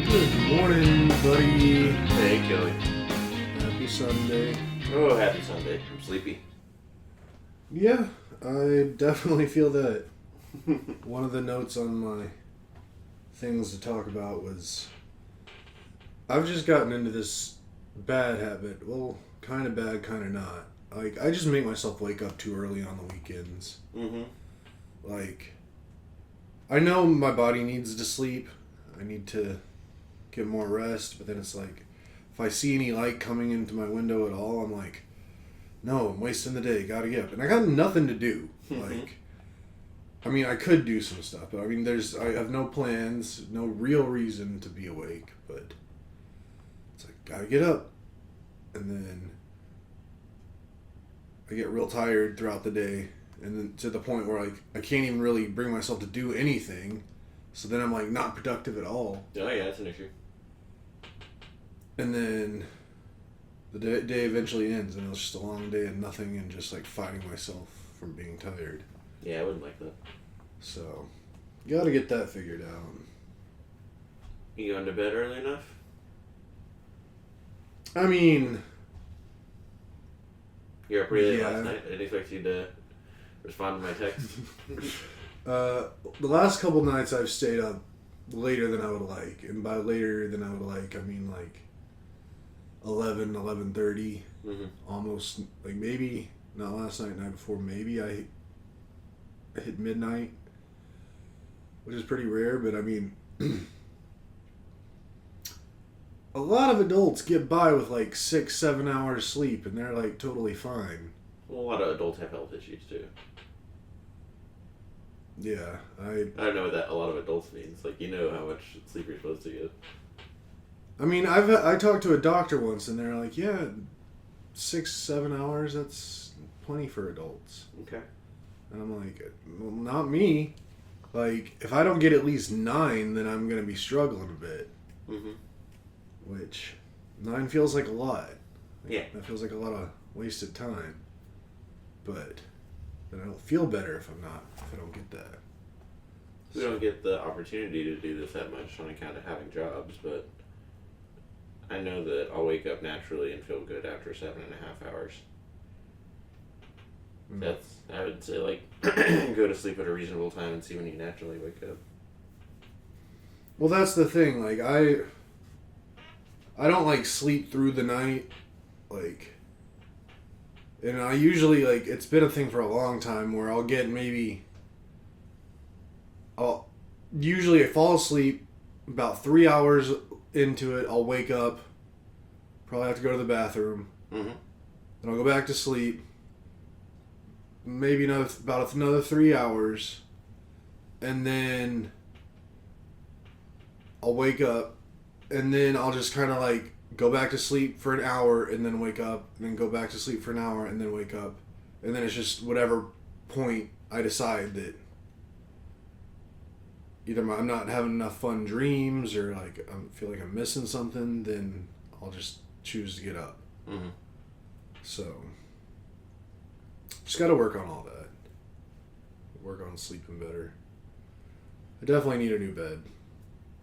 Good morning, buddy. Hey, Kelly. Happy Sunday. Oh, happy Sunday. I'm sleepy. Yeah, I definitely feel that. One of the notes on my things to talk about was I've just gotten into this bad habit. Well, kind of bad, kind of not. Like, I just make myself wake up too early on the weekends. Mm-hmm. Like, I know my body needs to sleep. I need to get more rest, but then it's like, if I see any light coming into my window at all, I'm like, no, I'm wasting the day, gotta get up. And I got nothing to do. Like, I mean, I could do some stuff, but I mean, I have no plans, no real reason to be awake, but it's like, gotta get up. And then I get real tired throughout the day, and then to the point where, like, I can't even really bring myself to do anything, so then I'm, like, not productive at all. Oh, yeah, that's an issue. And then the day eventually ends, and it's just a long day of nothing and just, like, fighting myself from being tired. Yeah, I wouldn't like that. So, gotta get that figured out. You going to bed early enough? I mean, You were up really late Yeah. last night. I didn't expect you to respond to my text. the last couple nights I've stayed up later than I would like. And by later than I would like, I mean, like, 11:30. Mm-hmm. Almost, like, maybe, not last night, night before, maybe I hit midnight, which is pretty rare, but I mean, a lot of adults get by with like 6-7 hours sleep and they're like totally fine. Well, a lot of adults have health issues, too. Yeah, I don't know what that a lot of adults means. Like, you know how much sleep you're supposed to get. I mean, I talked to a doctor once and they're like, yeah, 6-7 hours, that's plenty for adults. Okay. And I'm like, well, not me. Like, if I don't get at least 9, then I'm going to be struggling a bit. Mm-hmm. Which, 9 feels like a lot. Yeah. That feels like a lot of wasted time. But then I don't feel better if I don't get that. We don't get the opportunity to do this that much on account of having jobs, but I know that I'll wake up naturally and feel good after 7.5 hours. Mm. That's, I would say, like, go to sleep at a reasonable time and see when you naturally wake up. Well, that's the thing. Like, I don't, like, sleep through the night. Like, and I usually, like, it's been a thing for a long time where I'll get usually I fall asleep about 3 hours into it. I'll wake up, probably have to go to the bathroom. Mm-hmm. Then I'll go back to sleep. Maybe about another 3 hours, and then I'll wake up, and then I'll just kind of like go back to sleep for an hour, and then wake up, and then go back to sleep for an hour, and then wake up, and then it's just whatever point I decide that either I'm not having enough fun dreams or like I feel like I'm missing something, then I'll just choose to get up. Mm-hmm. So. Just got to work on all that. Work on sleeping better. I definitely need a new bed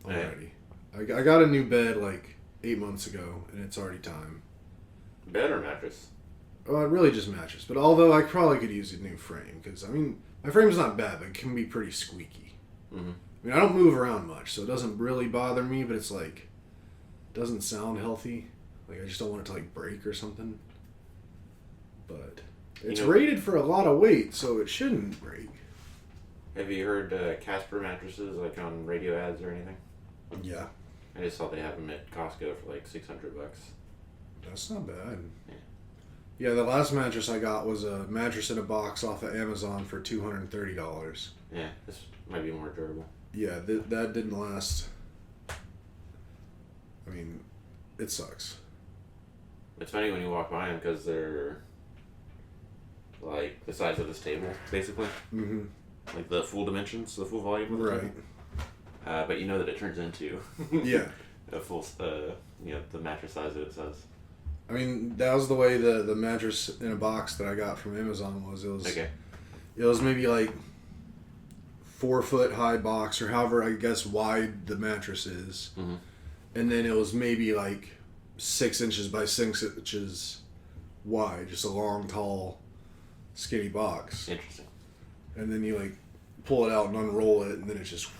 already. I got a new bed like 8 months ago, and it's already time. Bed or mattress? Oh, really just mattress. But although I probably could use a new frame, because I mean my frame's not bad, but it can be pretty squeaky. Mm-hmm. I mean I don't move around much, so it doesn't really bother me. But it's like it doesn't sound healthy. Like I just don't want it to like break or something. But. It's rated for a lot of weight, so it shouldn't break. Have you heard Casper mattresses, like on radio ads or anything? Yeah. I just saw they have them at Costco for like $600. That's not bad. Yeah. Yeah, the last mattress I got was a mattress in a box off of Amazon for $230. Yeah, this might be more durable. Yeah, that didn't last. I mean, it sucks. It's funny when you walk by them because they're like the size of this table, basically. Mm-hmm. Like the full dimensions, the full volume of the Right. table. But you know that it turns into Yeah. a full, the mattress size that it says. I mean, that was the way the mattress in a box that I got from Amazon was. Okay. It was maybe like 4 foot high box or however I guess wide the mattress is. Mm-hmm. and then it was maybe like 6 inches by 6 inches wide, just a long, tall, skinny box. Interesting. And then you like pull it out and unroll it, and then it just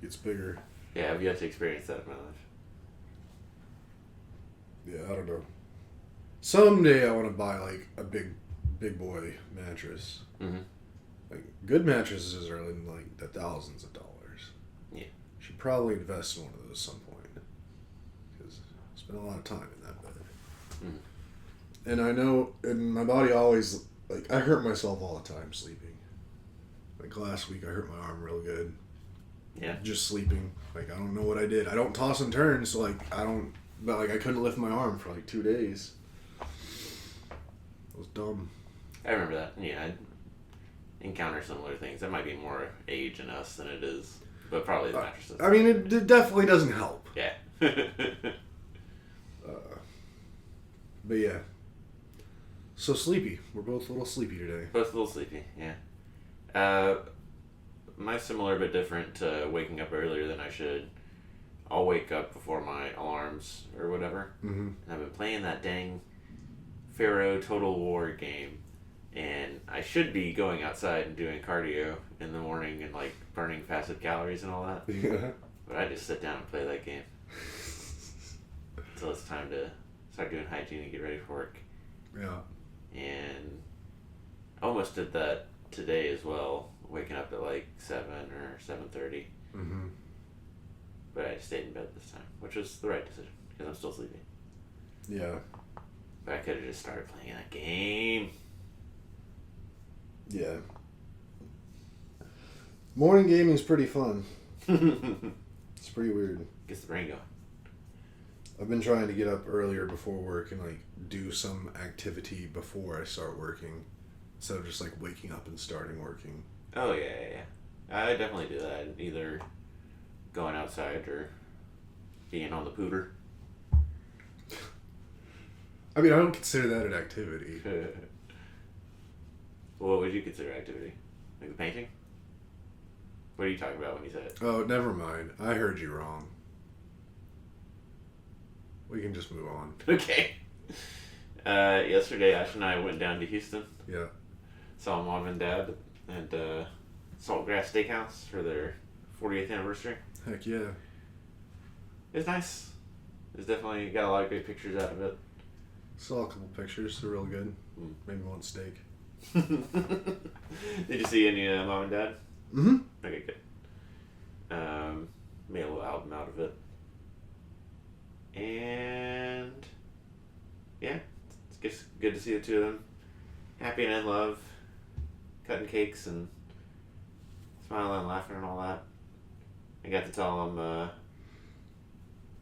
gets bigger. Yeah, I've yet to experience that in my life. Yeah, I don't know. Someday I want to buy like a big boy mattress. Mm-hmm. Like good mattresses are in like the thousands of dollars. Yeah. Should probably invest in one of those some point, because I spend a lot of time in that bed. Mm. And I know, and my body always, like, I hurt myself all the time sleeping. Like last week I hurt my arm real good. Yeah. Just sleeping. Like I don't know what I did. I don't toss and turn, so like but like I couldn't lift my arm for like 2 days. It was dumb. I remember that. Yeah, I encounter similar things. That might be more age in us than it is, but probably the mattresses. I mean, it definitely doesn't help. Yeah. But yeah. So sleepy. We're both a little sleepy today. Both a little sleepy, yeah. Mine's similar but different to waking up earlier than I should. I'll wake up before my alarms or whatever. Mm-hmm. And I've been playing that dang Pharaoh Total War game. And I should be going outside and doing cardio in the morning and like burning fasted calories and all that. Yeah. But I just sit down and play that game. Until it's time to start doing hygiene and get ready for work. Yeah. And I almost did that today as well, waking up at like 7 or 7:30. Mm-hmm. But I stayed in bed this time, which was the right decision because I'm still sleepy. Yeah. But I could have just started playing that game. Yeah. Morning gaming is pretty fun. It's pretty weird. Gets the brain going. I've been trying to get up earlier before work and like do some activity before I start working, instead of just like waking up and starting working. Oh yeah. I definitely do that. Either going outside or being on the pooter. I mean, I don't consider that an activity. What would you consider activity? Like the painting? What are you talking about when you said it? Oh, never mind. I heard you wrong. We can just move on. Okay. Yesterday, Ash and I went down to Houston. Yeah. Saw Mom and Dad at Saltgrass Steakhouse for their 40th anniversary. Heck yeah. It was nice. It's definitely got a lot of great pictures out of it. Saw a couple pictures. They're real good. Mm. Made me want steak. Did you see any Mom and Dad? Mm-hmm. Okay, good. Made a little album out of it. And yeah, it's just good to see the two of them happy and in love, cutting cakes and smiling and laughing and all that. I got to tell them,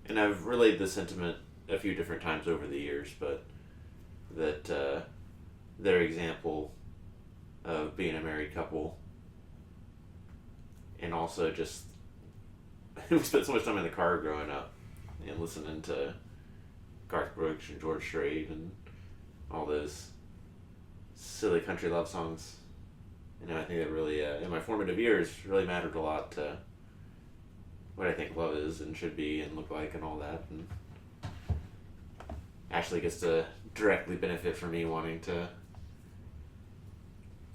and I've relayed this sentiment a few different times over the years, but that their example of being a married couple, and also just we spent so much time in the car growing up and listening to Garth Brooks and George Strait and all those silly country love songs. You know, I think that really, in my formative years, really mattered a lot to what I think love is and should be and look like and all that. And Ashley gets to directly benefit from me wanting to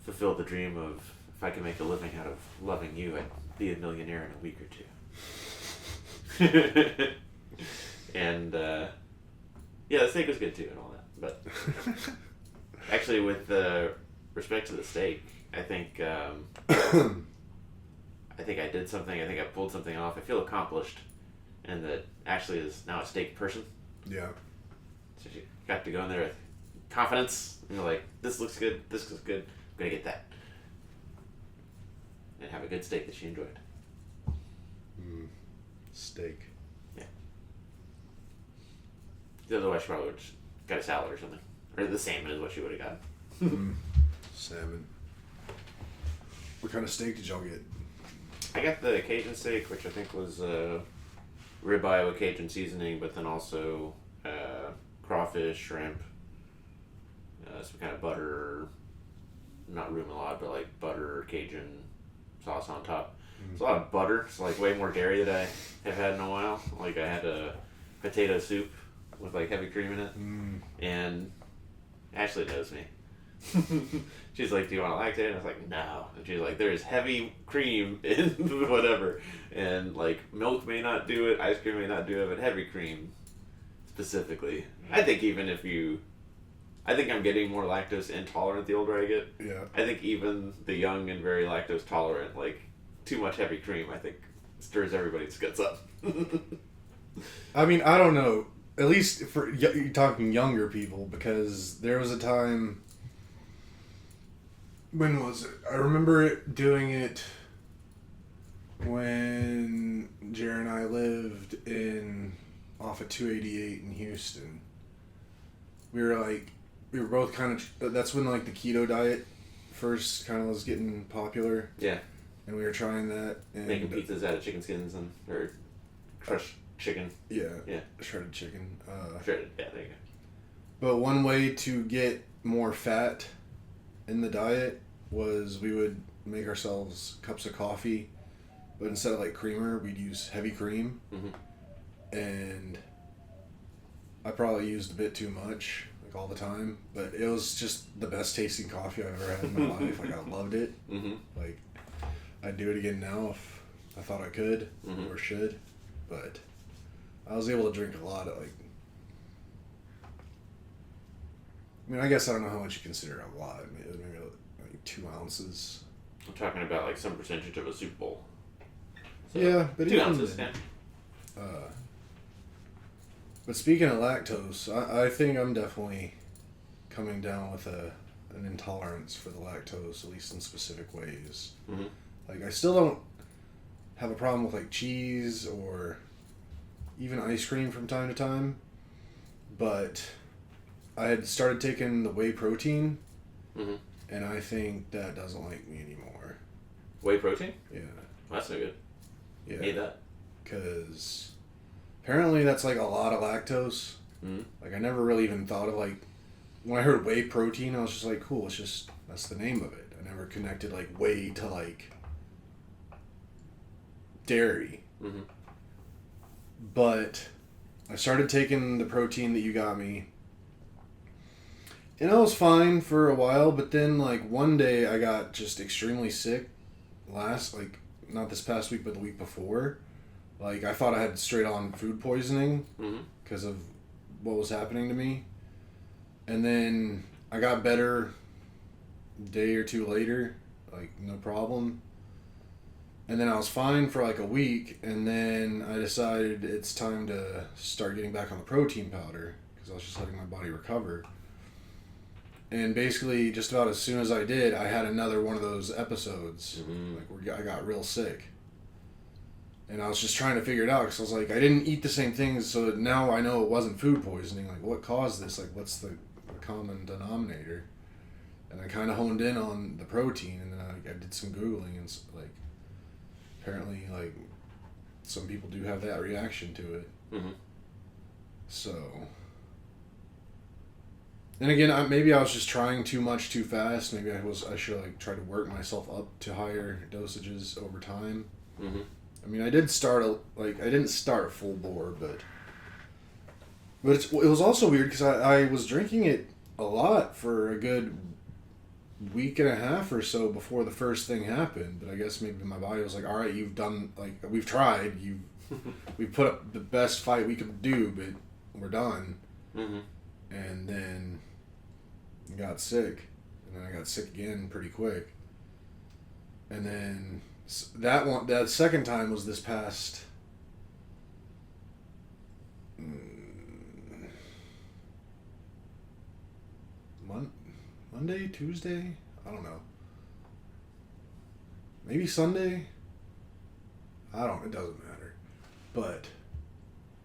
fulfill the dream of, if I can make a living out of loving you, I'd be a millionaire in a week or two. And yeah, the steak was good too and all that. But actually, with respect to the steak, I think I did something. I think I pulled something off. I feel accomplished, and that Ashley is now a steak person. Yeah. So she got to go in there with confidence. And you're like, this looks good. This looks good. I'm gonna get that, and have a good steak that she enjoyed. Steak. Yeah. Otherwise, she probably would have got a salad or something, or the salmon is what she would have gotten. Salmon. What kind of steak did y'all get? I got the Cajun steak, which I think was ribeye with Cajun seasoning, but then also crawfish, shrimp, some kind of butter, not remoulade, but like butter Cajun sauce on top. It's a lot of butter. It's like way more dairy than I have had in a while. Like I had a potato soup with like heavy cream in it, Mm. and Ashley knows me. She's like, "Do you want to lactate?" And I was like, "No." And she's like, "There's heavy cream in whatever, and like milk may not do it, ice cream may not do it, but heavy cream specifically. I think even if you, I think I'm getting more lactose intolerant the older I get. Yeah. I think even the young and very lactose tolerant, like too much heavy cream, I think stirs everybody's guts up. I mean, I don't know. At least for you're talking younger people, because there was a time. When was it? I remember doing it when Jared and I lived off of 288 in Houston. We were both kind of. That's when like the keto diet first kind of was getting popular. Yeah. And we were trying that. And Making pizzas out of chicken skins or crushed chicken. Yeah. Yeah. Shredded chicken. Shredded. Yeah, there you go. But one way to get more fat in the diet was we would make ourselves cups of coffee, but instead of like creamer, we'd use heavy cream. Mm-hmm. And I probably used a bit too much, like all the time, but it was just the best tasting coffee I've ever had in my life. Like, I loved it. Mm-hmm. Like, I'd do it again now if I thought I could Mm-hmm. or should, but I was able to drink a lot of like. I mean, I guess I don't know how much you consider a lot. Maybe like 2 ounces. I'm talking about like some percentage of a soup bowl. So, Yeah, but 2 even ounces. then, Yeah. But speaking of lactose, I think I'm definitely coming down with an intolerance for the lactose, at least in specific ways. Mm-hmm. Like, I still don't have a problem with like cheese or even ice cream from time to time, but I had started taking the whey protein, Mm-hmm. and I think that doesn't like me anymore. Whey protein? Yeah. Well, that's no good. Yeah. Need that. Because apparently that's like a lot of lactose. Mm-hmm. Like, I never really even thought of like, when I heard whey protein, I was just like, cool, it's just, that's the name of it. I never connected like whey to like dairy. Mm-hmm. But I started taking the protein that you got me. And I was fine for a while, but then like one day I got just extremely sick. Not this past week, but the week before. Like, I thought I had straight on food poisoning Mm-hmm. because of what was happening to me. And then I got better a day or two later, like no problem. And then I was fine for like a week, and then I decided it's time to start getting back on the protein powder because I was just letting my body recover. And basically, just about as soon as I did, I had another one of those episodes, Mm-hmm. like where I got real sick. And I was just trying to figure it out because I was like, I didn't eat the same things, so now I know it wasn't food poisoning. Like, what caused this? Like, what's the common denominator? And I kind of honed in on the protein, and then I did some Googling, and like, apparently, like, some people do have that reaction to it. Mm-hmm. So, and again, maybe I was just trying too much too fast. Maybe I should like try to work myself up to higher dosages over time. Mm-hmm. I mean, I did start I didn't start full bore, but it was also weird because I was drinking it a lot for a good week and a half or so before the first thing happened. But I guess maybe my body was like, all right, you've done, like, we've tried, we put up the best fight we could do, but we're done. Mm-hmm. And then I got sick, and then I got sick again pretty quick. And then that second time was this past Monday, Tuesday, I don't know. Maybe Sunday. It doesn't matter. But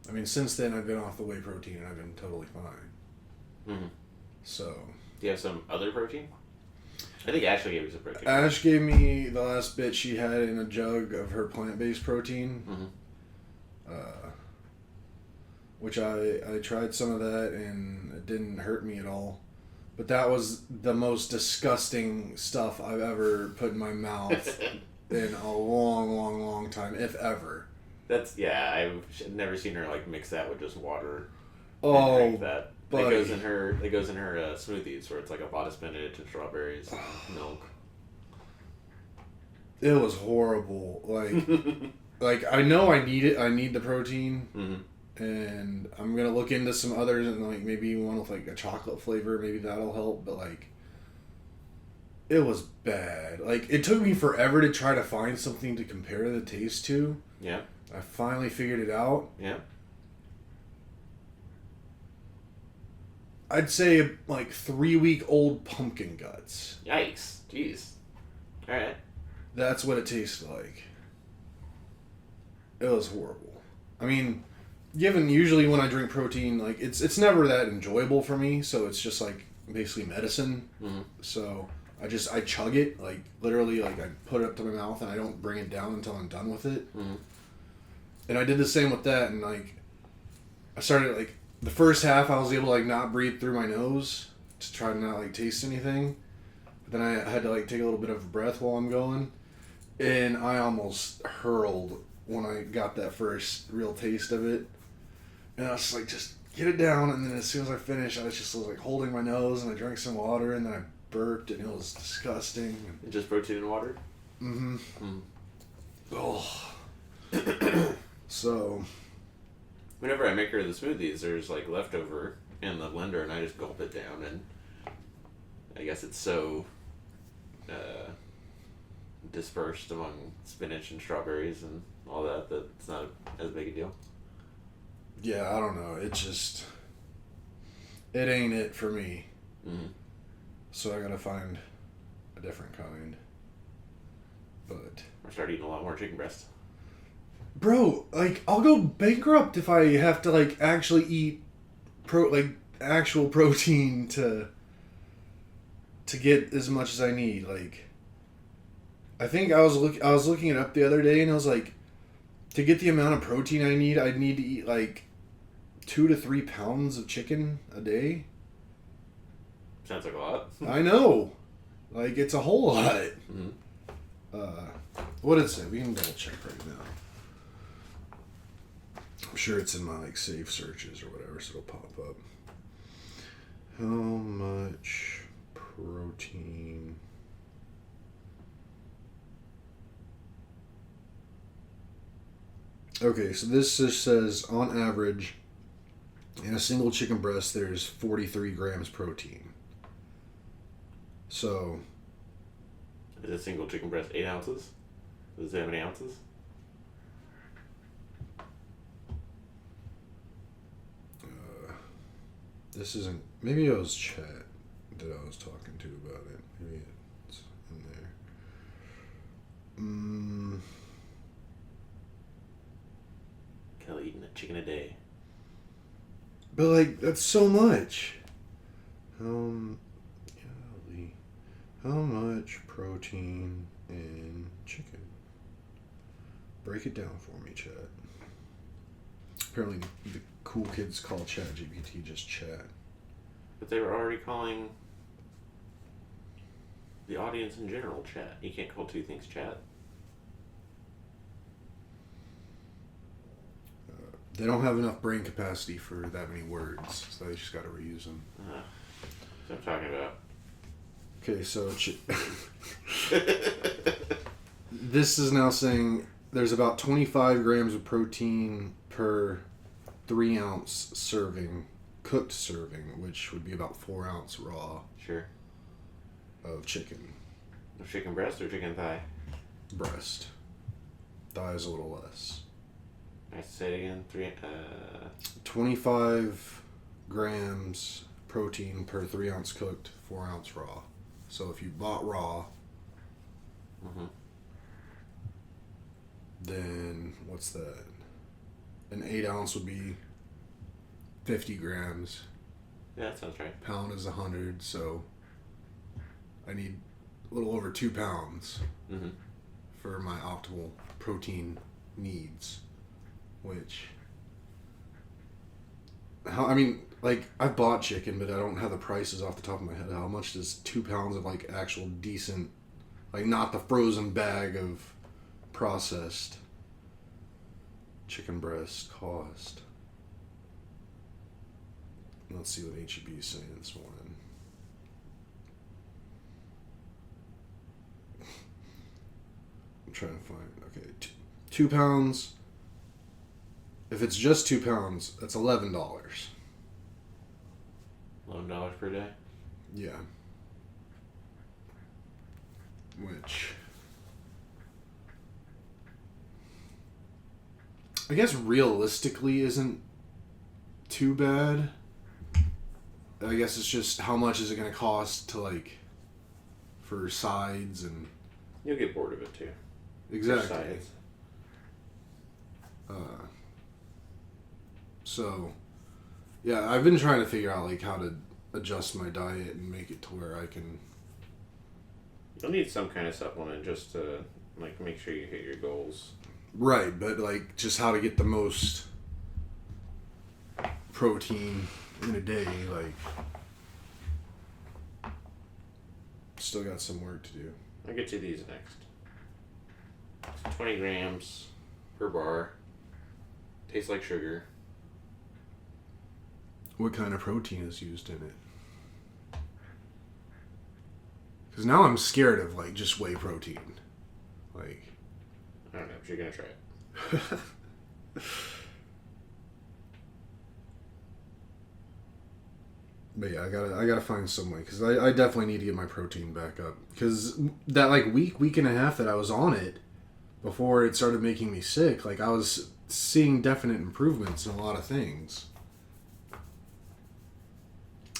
I mean, since then I've been off the whey protein and I've been totally fine. Mm-hmm. So. Do you have some other protein? I think Ashley gave you some protein. Ash gave me the last bit she had in a jug of her plant-based protein. Mm-hmm. Which I tried some of that and it didn't hurt me at all. But that was the most disgusting stuff I've ever put in my mouth in a long, long, long time, if ever. I've never seen her like mix that with just water. And Oh, drink that. buddy. It goes in her smoothies where it's like a lot of spinach and strawberries and milk. it was horrible. Like I know I need it. I need the protein, and I'm gonna look into some others and like maybe one with like a chocolate flavor. Maybe that'll help. But like, it was bad. Like it took me forever to try to find something to compare the taste to. Yeah. I finally figured it out. Yeah. I'd say like 3-week-old pumpkin guts. Yikes. Jeez. All right. That's what it tasted like. It was horrible. I mean, given usually when I drink protein, like it's never that enjoyable for me. So it's just like basically medicine. Mm-hmm. So I chug it like literally like I put it up to my mouth and I don't bring it down until I'm done with it. Mm-hmm. And I did the same with that, and like I started like the first half I was able to like not breathe through my nose to try to not like taste anything. But then I had to like take a little bit of breath while I'm going. And I almost hurled when I got that first real taste of it. And I was like, just get it down. And then as soon as I finished, I was like holding my nose and I drank some water and then I burped and it was disgusting. And just protein and water? Mm-hmm. Mm. Oh. So. Whenever I make her the smoothies, there's like leftover in the blender and I just gulp it down and I guess it's so dispersed among spinach and strawberries and all that it's not as big a deal. Yeah, I don't know. It ain't it for me. Mm-hmm. So I gotta find a different kind. But Or start eating a lot more chicken breast. bro, like I'll go bankrupt if I have to like actually eat actual protein to get as much as I need. Like I think I was looking it up the other day and I was like, to get the amount of protein I'd need to eat like 2 to 3 pounds of chicken a day. Sounds like a lot. I know. Like, it's a whole lot. Mm-hmm. What is it? We can double check right now. I'm sure it's in my, like, safe searches or whatever, so it'll pop up. How much protein... Okay, so this just says, on average, in a single chicken breast, there's 43 grams protein. So... Is a single chicken breast 8 ounces? Does it have any ounces? This isn't... Maybe it was chat that I was talking to about it. Maybe it's in there. Kelly eating a chicken a day. But, like, that's so much. How much protein in chicken? Break it down for me, chat. Apparently, the cool kids call ChatGPT just chat. But they were already calling the audience in general chat. You can't call two things chat. They don't have enough brain capacity for that many words, so they just got to reuse them. That's what I'm talking about. Okay, so this is now saying there's about 25 grams of protein per 3-ounce serving, cooked serving, which would be about 4-ounce raw. Sure. Of chicken. Of chicken breast or chicken thigh? Breast. Thigh is a little less. I say it again. 25 grams protein per 3-ounce cooked, 4-ounce raw. So if you bought raw, then what's that? An 8-ounce would be 50 grams. Yeah, that sounds right. Pound is 100, so I need a little over 2 pounds for my optimal protein needs. Which, I mean, like, I've bought chicken, but I don't have the prices off the top of my head. How much does 2 pounds of, like, actual decent, like, not the frozen bag of processed chicken breast cost? Let's see what HEB is saying this morning. I'm trying to find. Okay, 2 pounds. If it's just 2 pounds, that's $11. $11 per day. Yeah. Which, I guess realistically isn't too bad. I guess it's just how much is it going to cost to, like, for sides and... You'll get bored of it too. Exactly. So, yeah, I've been trying to figure out, like, how to adjust my diet and make it to where I can... You'll need some kind of supplement just to, like, make sure you hit your goals. Right, but, like, just how to get the most protein in a day, like... Still got some work to do. I'll get you these next. 20 grams per bar. Tastes like sugar. What kind of protein is used in it? Because now I'm scared of, like, just whey protein. Like... I don't know, but you're gonna try it. But yeah, I gotta find some way, because I definitely need to get my protein back up. Because that, like, week and a half that I was on it, before it started making me sick, like, I was seeing definite improvements in a lot of things.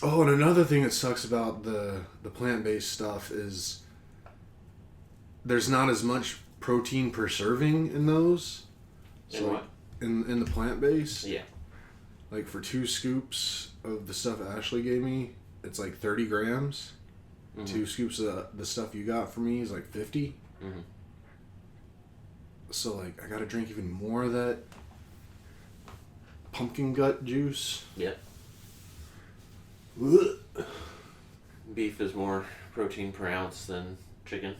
Oh, and another thing that sucks about the plant-based stuff is there's not as much protein per serving in those. In what? In the plant-based? Yeah. Like, for 2 scoops of the stuff Ashley gave me, it's like 30 grams. Mm-hmm. 2 scoops of the stuff you got for me is like 50. Mm-hmm. So, like, I gotta drink even more of that pumpkin gut juice. Yep. Ugh. Beef is more protein per ounce than chicken.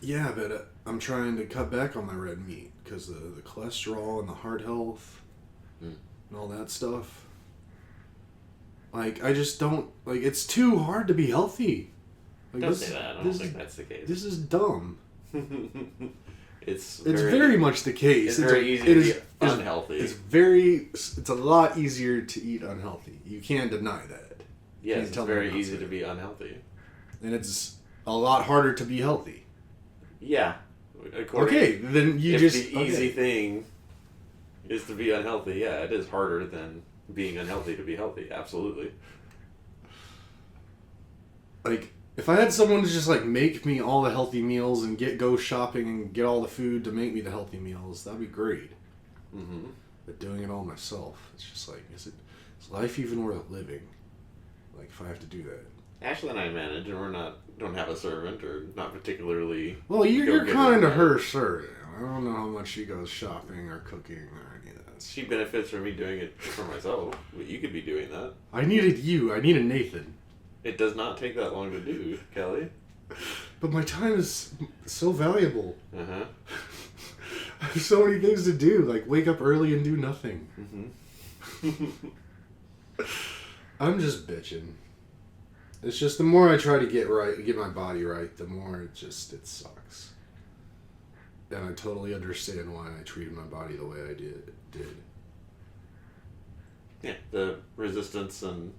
Yeah, but I'm trying to cut back on my red meat because the cholesterol and the heart health and all that stuff. Like, I just don't... Like, it's too hard to be healthy. Like, Don't say that. I don't think that's the case. This is dumb. It's very much the case. It's very easy to be unhealthy. It's a lot easier to eat unhealthy. You can't deny that. Yes, it's very easy to be unhealthy. And it's a lot harder to be healthy. Yeah. Okay, then you if just... the easy thing is to be unhealthy, yeah, it is harder than being unhealthy to be healthy. Absolutely. Like, if I had someone to just, like, make me all the healthy meals and go shopping and get all the food to make me the healthy meals, that'd be great. Mm-hmm. But doing it all myself, it's just like, is life even worth living? Like, if I have to do that. Ashley and I manage, and don't have a servant or not particularly. Well, you're kind of her servant. I don't know how much she goes shopping or cooking or any of that. She benefits from me doing it for myself. But you could be doing that. I needed Nathan. It does not take that long to do, Kelly. But my time is so valuable. Uh-huh. I have so many things to do, like wake up early and do nothing. Mm-hmm. I'm just bitching. It's just the more I try to get my body right, the more it sucks. And I totally understand why I treated my body the way I did. Yeah, the resistance and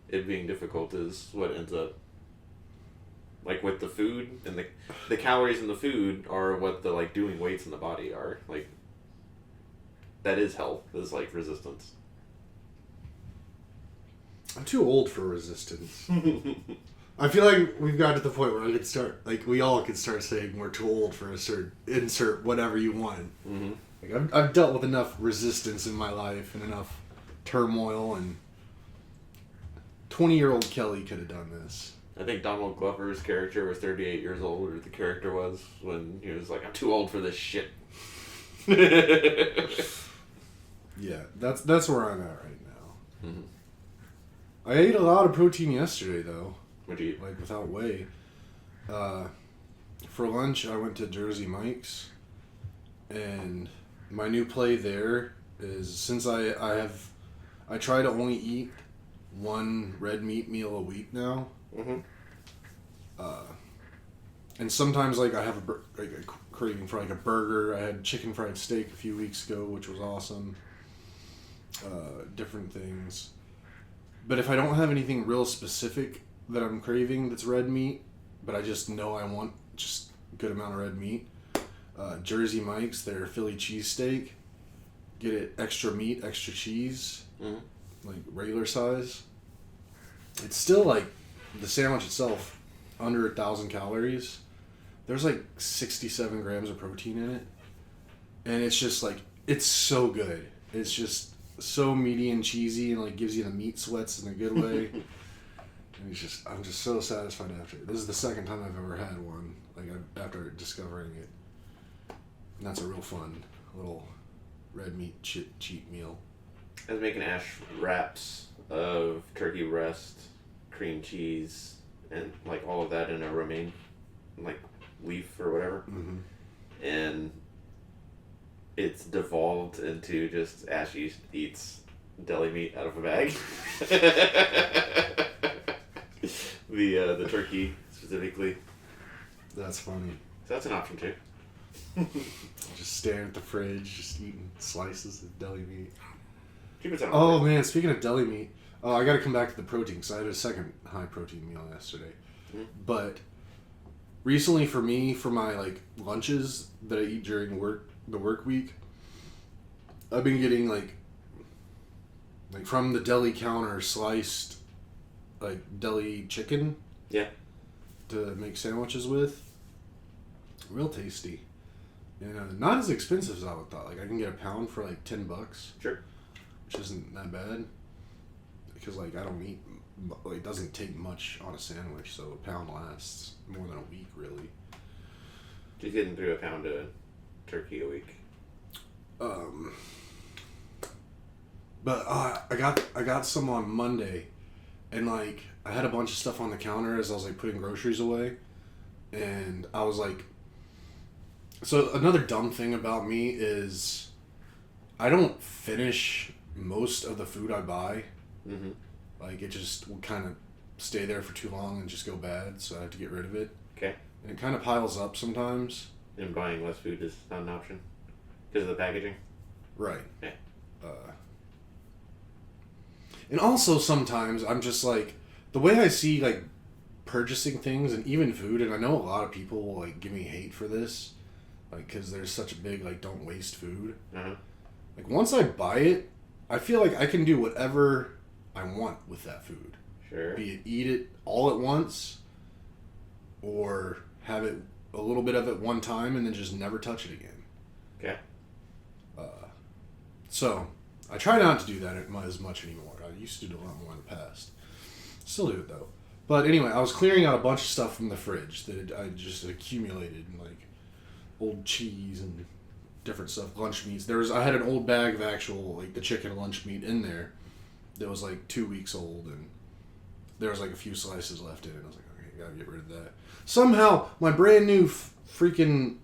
it being difficult is what ends up, like, with the food, and the calories in the food are what the, like, doing weights in the body are. Like, that is health, is, like, resistance. I'm too old for resistance. I feel like we've got to the point where we all could start saying we're too old for insert whatever you want. Mm-hmm. Like, I've dealt with enough resistance in my life and enough turmoil, and 20-year-old Kelly could have done this. I think Donald Glover's character was 38 years old, or the character was, when he was like, I'm too old for this shit. Yeah, that's where I'm at right now. Mm-hmm. I ate a lot of protein yesterday, though. What'd you eat? Like, without whey. For lunch, I went to Jersey Mike's, and my new play there is since I try to only eat one red meat meal a week now. Mm-hmm. And sometimes like I have a craving for like a burger. I had chicken fried steak a few weeks ago, which was awesome. Different things. But if I don't have anything real specific that I'm craving that's red meat, but I just know I want just a good amount of red meat, Jersey Mike's, their Philly cheesesteak, get it extra meat, extra cheese, like regular size. It's still like the sandwich itself, under 1,000 calories. There's like 67 grams of protein in it. And it's just like, it's so good. It's just so meaty and cheesy and like gives you the meat sweats in a good way. And I'm just so satisfied after it. This is the second time I've ever had one, like after discovering it. And that's a real fun little red meat cheat meal. I was making Ash wraps of turkey breast, cream cheese, and like all of that in a romaine, like leaf or whatever. Mm-hmm. And it's devolved into just Ash eats deli meat out of a bag. The turkey specifically. That's funny. So that's an option too. Just staring at the fridge, just eating slices of deli meat. Keep it on. Oh man, speaking of deli meat, I got to come back to the protein because I had a second high protein meal yesterday. Mm-hmm. But recently, for me, for my like lunches that I eat during the work week, I've been getting like from the deli counter sliced like deli chicken. Yeah. To make sandwiches with. Real tasty. And not as expensive as I would thought. Like I can get a pound for like $10. Sure. Which isn't that bad. Because like I don't eat, like it doesn't take much on a sandwich, so a pound lasts more than a week really. Just getting through a pound of turkey a week. But I got some on Monday, and like I had a bunch of stuff on the counter as I was like putting groceries away, and I was like, so another dumb thing about me is I don't finish most of the food I buy. Mm-hmm. Like it just will kind of stay there for too long and just go bad, so I have to get rid of it. Okay. And it kind of piles up sometimes. And buying less food is not an option because of the packaging. Right. Yeah. And also sometimes I'm just like, the way I see like purchasing things and even food, and I know a lot of people will like give me hate for this, like because there's such a big like don't waste food. Uh-huh. Like once I buy it, I feel like I can do whatever I want with that food. Sure. Be it eat it all at once, or have it a little bit of it one time and then just never touch it again. Okay. So I try not to do that as much anymore. I used to do a lot more in the past. Still do it though. But anyway, I was clearing out a bunch of stuff from the fridge that I just accumulated, like old cheese and different stuff, lunch meats. I had an old bag of actual like the chicken lunch meat in there that was like 2 weeks old, and there was like a few slices left in it. I was like, okay, gotta get rid of that. Somehow my brand new freaking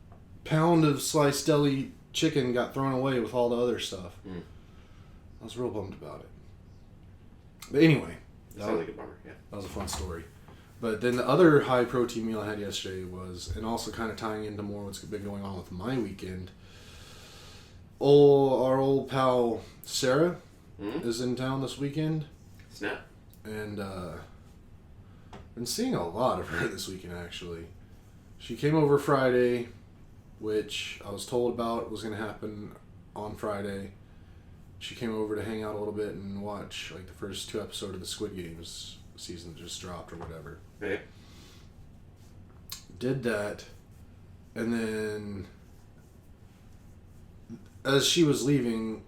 pound of sliced deli chicken got thrown away with all the other stuff. I was real bummed about it. But anyway, Sounds like a bummer. Yeah. that was a fun story. But then the other high protein meal I had yesterday was, and also kind of tying into more what's been going on with my weekend. Our old pal Sarah is in town this weekend. Snap. And been seeing a lot of her this weekend actually. She came over Friday, which I was told about was going to happen on Friday. She came over to hang out a little bit and watch like the first 2 episodes of the Squid Games season that just dropped or whatever. Okay. Did that, and then as she was leaving,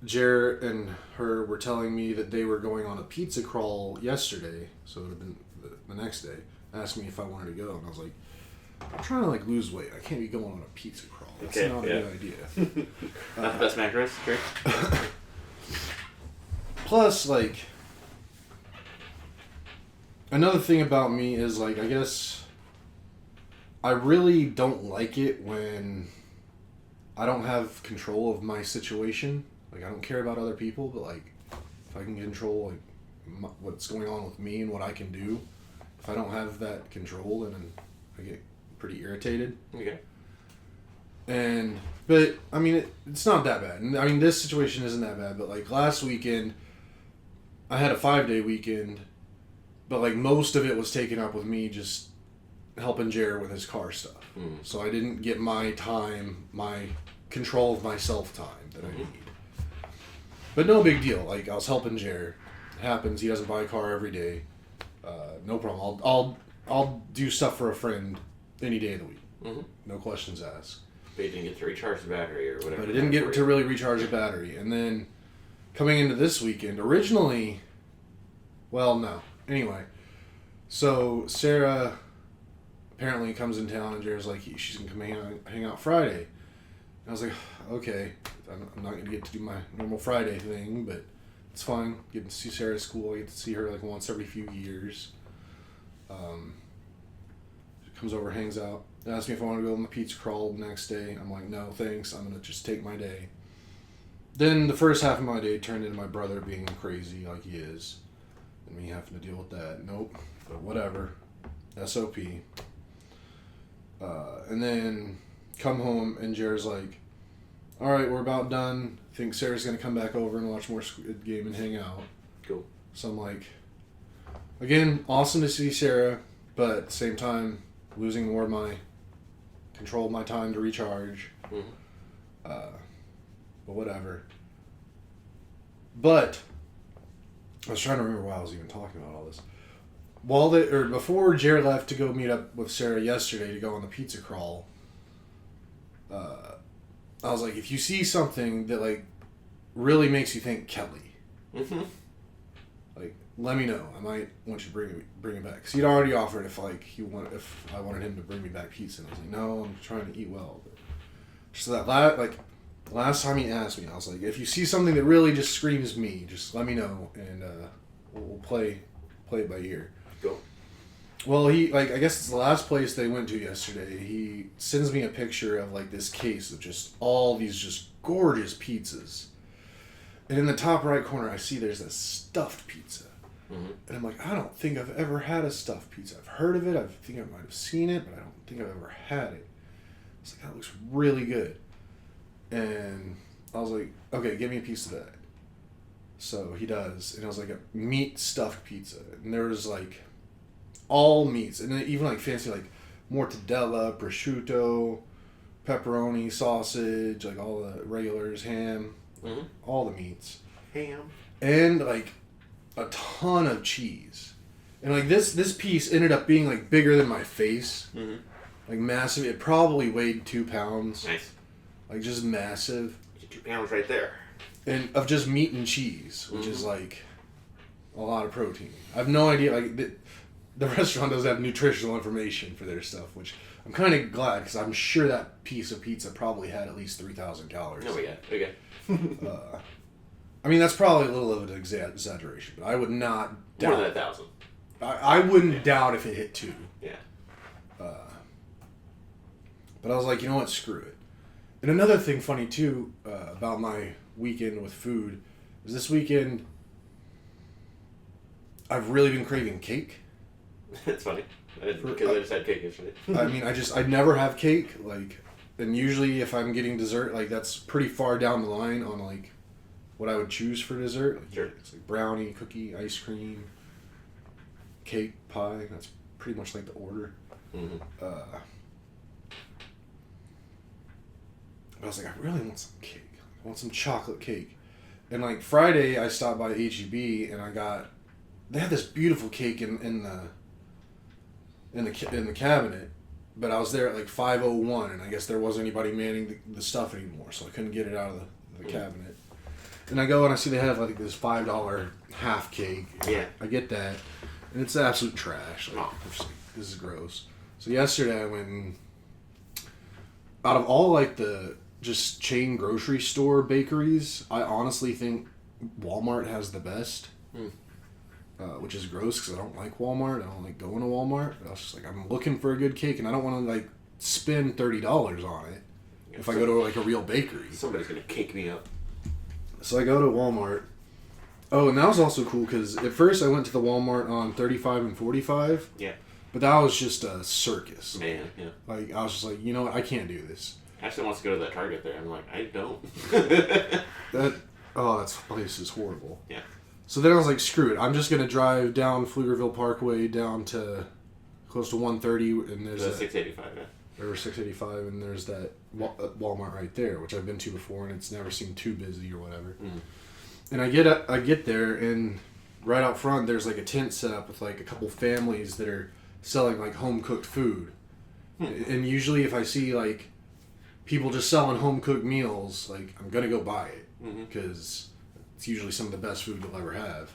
Jarrett and her were telling me that they were going on a pizza crawl yesterday, so it would have been the next day. Asked me if I wanted to go, and I was like, I'm trying to like lose weight. I can't be going on a pizza crawl. That's not a good idea. Not the best macros, sure. Plus, like, another thing about me is like, I guess I really don't like it when I don't have control of my situation. Like, I don't care about other people, but like, if I can control like what's going on with me and what I can do, if I don't have that control, then I get pretty irritated. Okay. But I mean, it's not that bad. I mean, this situation isn't that bad. But like last weekend, I had a 5-day weekend, but like most of it was taken up with me just helping Jared with his car stuff. So I didn't get my time, my control of myself time that I need. But no big deal. Like, I was helping Jared. It happens. He doesn't buy a car every day. No problem. I'll do stuff for a friend any day of the week. No questions asked. But you didn't get to recharge the battery or whatever. But I didn't get to really recharge the battery. And then coming into this weekend, originally, well, no. Anyway, so Sarah apparently comes in town and Jared's like, she's going to come hang out Friday. And I was like, okay, I'm not going to get to do my normal Friday thing, but it's fine. Getting to see Sarah at school. I get to see her like once every few years. She comes over, hangs out, asks me if I want to go on the pizza crawl the next day. I'm like, no, thanks. I'm going to just take my day. Then the first half of my day turned into my brother being crazy like he is. And me having to deal with that. Nope. But whatever. SOP. And then come home and Jared's like, all right, we're about done. I think Sarah's going to come back over and watch more Squid Game and hang out. Cool. So I'm like, again, awesome to see Sarah, but at the same time, losing more of my control of my time to recharge. But whatever. But I was trying to remember why I was even talking about all this. Before Jared left to go meet up with Sarah yesterday to go on the pizza crawl, I was like, if you see something that like really makes you think Kelly, like let me know. I might want you to bring it back. Cause he'd already offered if I wanted him to bring me back pizza, and I was like, no, I'm trying to eat well. But so that last time he asked me, I was like, if you see something that really just screams me, just let me know, and we'll play it by ear. Go. Well, I guess it's the last place they went to yesterday. He sends me a picture of like this case of just all these just gorgeous pizzas. And in the top right corner, I see there's a stuffed pizza. And I'm like, I don't think I've ever had a stuffed pizza. I've heard of it. I think I might have seen it, but I don't think I've ever had it. It's like, that looks really good. And I was like, okay, give me a piece of that. So he does. And it was like a meat stuffed pizza. And there was like all meats. And then even like fancy like mortadella, prosciutto, pepperoni, sausage, like all the regulars, ham, all the meats. Ham. And like a ton of cheese. And like this piece ended up being like bigger than my face. Like massive. It probably weighed 2 pounds. Nice. Like just massive. 2 pounds right there. And of just meat and cheese, which is like a lot of protein. I have no idea. Like the restaurant doesn't have nutritional information for their stuff, which I'm kind of glad because I'm sure that piece of pizza probably had at least 3,000 calories. Oh, yeah. Okay. I mean, that's probably a little of an exaggeration, but I would not doubt. More than 1,000. I wouldn't doubt if it hit 2. Yeah. But I was like, you know what? Screw it. And another thing funny, too, about my weekend with food is this weekend I've really been craving cake. It's funny. Because I just had cake yesterday. I mean, I never have cake, like, and usually if I'm getting dessert, like, that's pretty far down the line on, like, what I would choose for dessert. Like, sure. It's like brownie, cookie, ice cream, cake, pie. That's pretty much like the order. I was like, I really want some cake. I want some chocolate cake. And like Friday, I stopped by HEB and they had this beautiful cake in the cabinet, but I was there at like 5:01, and I guess there wasn't anybody manning the stuff anymore, so I couldn't get it out of the cabinet. And I go and I see they have like this $5 half cake. Yeah. I get that, and it's absolute trash. Like, this is gross. So yesterday I went and, out of all like the just chain grocery store bakeries, I honestly think Walmart has the best. Which is gross because I don't like Walmart. I don't like going to Walmart. But I was just like, I'm looking for a good cake and I don't want to like spend $30 on it. if I go to like a real bakery. Somebody's gonna cake me up. So I go to Walmart. Oh, and that was also cool because at first I went to the Walmart on 35 and 45. Yeah. But that was just a circus. Man, yeah. Like, I was just like, you know what? I can't do this. Ashley wants to go to that Target there. I'm like, I don't. That place is horrible. Yeah. So then I was like, screw it. I'm just going to drive down Pflugerville Parkway down to close to 130. And there's the 685, yeah. Or 685, and there's that Walmart right there, which I've been to before, and it's never seemed too busy or whatever. Mm. And I get there, and right out front, there's like a tent set up with like a couple families that are selling like home cooked food. And usually, if I see like people just selling home cooked meals, like I'm gonna go buy it because it's usually some of the best food you'll ever have.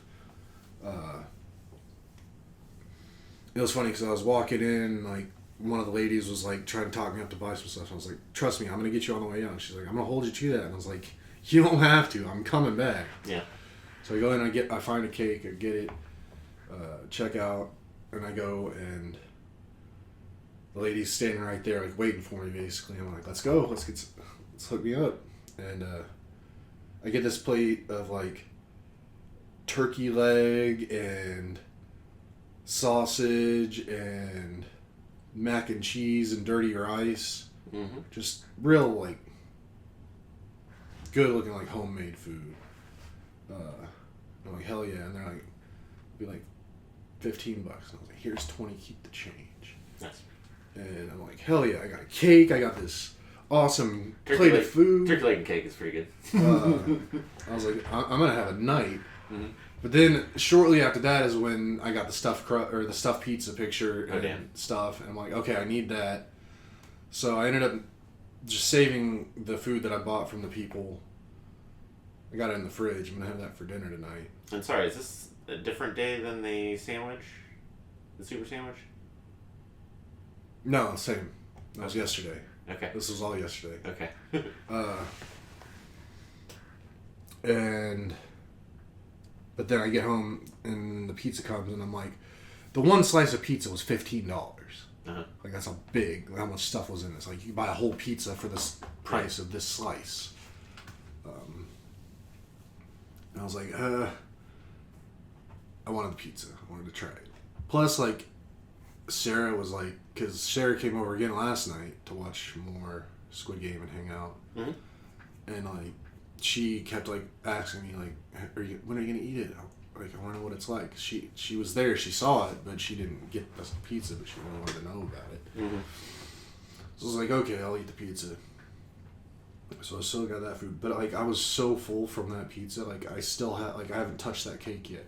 It was funny because I was walking in, like one of the ladies was like trying to talk me up to buy some stuff. I was like, "Trust me, I'm gonna get you on the way out." She's like, "I'm gonna hold you to that," and I was like, "You don't have to. I'm coming back." Yeah. So I go in, I find a cake, I get it, check out, and I go, and the lady's standing right there, like waiting for me. Basically, I'm like, "Let's go. Let's hook me up." And I get this plate of like turkey leg and sausage and mac and cheese and dirty rice. Just real like good looking like homemade food. I'm like, hell yeah. And they're like, be like $15. And I was like, here's 20, keep the change. Nice. And I'm like, hell yeah, I got a cake, I got this awesome plate of food. Turkey leg and cake is pretty good. I was like, I'm gonna have a night. But then shortly after that is when I got the stuffed pizza picture and stuff, and I'm like, okay, I need that. So I ended up just saving the food that I bought from the people. I got it in the fridge. I'm gonna have that for dinner tonight. And sorry, is this a different day than the sandwich? The super sandwich? No, same. That was yesterday. Okay. This was all yesterday. Okay. But then I get home and the pizza comes and I'm like, the one slice of pizza was $15. Like that's how much stuff was in this. Like you can buy a whole pizza for this price of this slice. And I was like, I wanted the pizza. I wanted to try it. Plus, like, Sarah was like, because Sarah came over again last night to watch more Squid Game and hang out. And like, she kept like asking me like, when are you gonna eat it? Like, I want to know what it's like. She was there, she saw it, but she didn't get the pizza, but she really wanted to know about it. So I was like, okay, I'll eat the pizza. So I still got that food, but like I was so full from that pizza, like I still have, like I haven't touched that cake yet,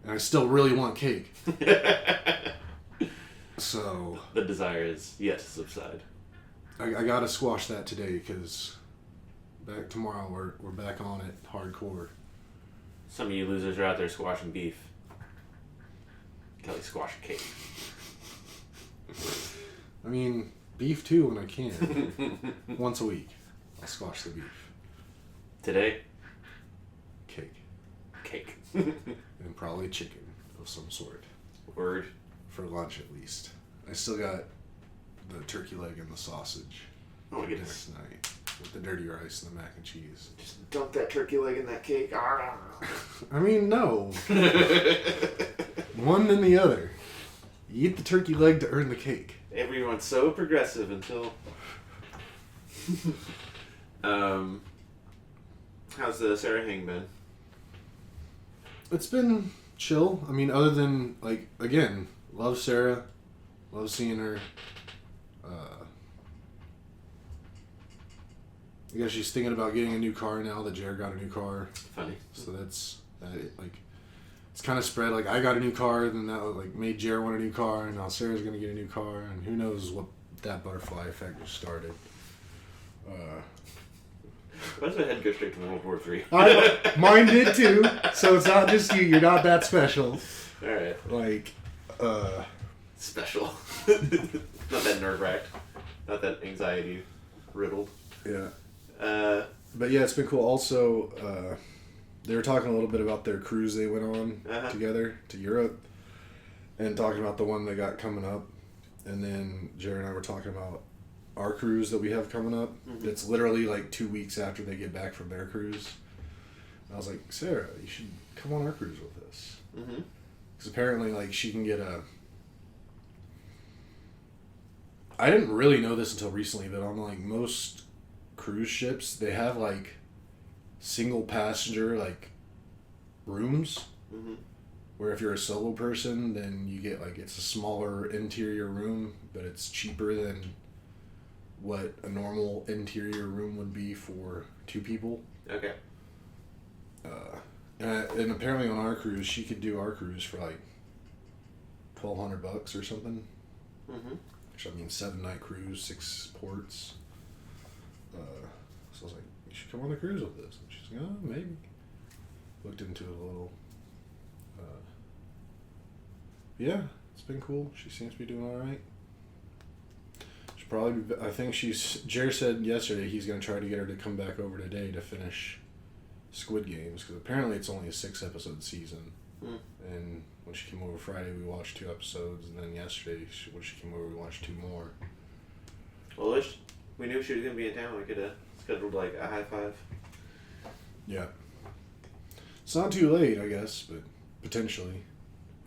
and I still really want cake. So the desire is yet to subside. I gotta squash that today because back tomorrow we're back on it hardcore. Some of you losers are out there squashing beef. Kelly squashing cake. I mean, beef too when I can. Once a week, I'll squash the beef. Today? Cake. Cake. And probably chicken of some sort. Word. For lunch at least. I still got the turkey leg and the sausage. Oh my goodness. This night. With the dirty rice and the mac and cheese. Just dump that turkey leg in that cake. I mean, no. One than the other. You eat the turkey leg to earn the cake. Everyone's so progressive until... How's the Sarah Hang been? It's been chill. I mean, other than, like, again, love Sarah. Love seeing her. I guess she's thinking about getting a new car now that Jared got a new car. Funny. So like, it's kind of spread. Like, I got a new car, then that, like, made Jared want a new car, and now Sarah's going to get a new car, and who knows what that butterfly effect just started. Why does my head go straight to World War III? Mine did too, so it's not just you. You're not that special. Alright. Like, Special. Not that nerve-wracked. Not that anxiety-riddled. Yeah. But yeah, it's been cool. Also, they were talking a little bit about their cruise they went on together to Europe, and talking about the one they got coming up. And then Jared and I were talking about our cruise that we have coming up. Mm-hmm. It's literally like 2 weeks after they get back from their cruise. And I was like, Sarah, you should come on our cruise with us. Mm-hmm. Because apparently, like, she can get a... I didn't really know this until recently, but on, like, most cruise ships, they have, like, single passenger, like, rooms. Mm-hmm. Where if you're a solo person, then you get, like, it's a smaller interior room, but it's cheaper than what a normal interior room would be for 2 people. Okay. And apparently on our cruise, she could do our cruise for, like, $1,200 or something. Mm-hmm. Which, I mean, 7-night cruise, 6 ports. So I was like, you should come on the cruise with us. And she's like, oh, maybe. Looked into it a little. Yeah, it's been cool. She seems to be doing all right. She'll probably be, I think Jer said yesterday he's going to try to get her to come back over today to finish Squid Games, because apparently it's only a 6-episode season. Mm. And when she came over Friday, we watched 2 episodes, and then yesterday, when she came over, we watched 2 more. Well, we knew she was going to be in town. We could have scheduled, like, a high five. Yeah. It's not too late, I guess, but potentially.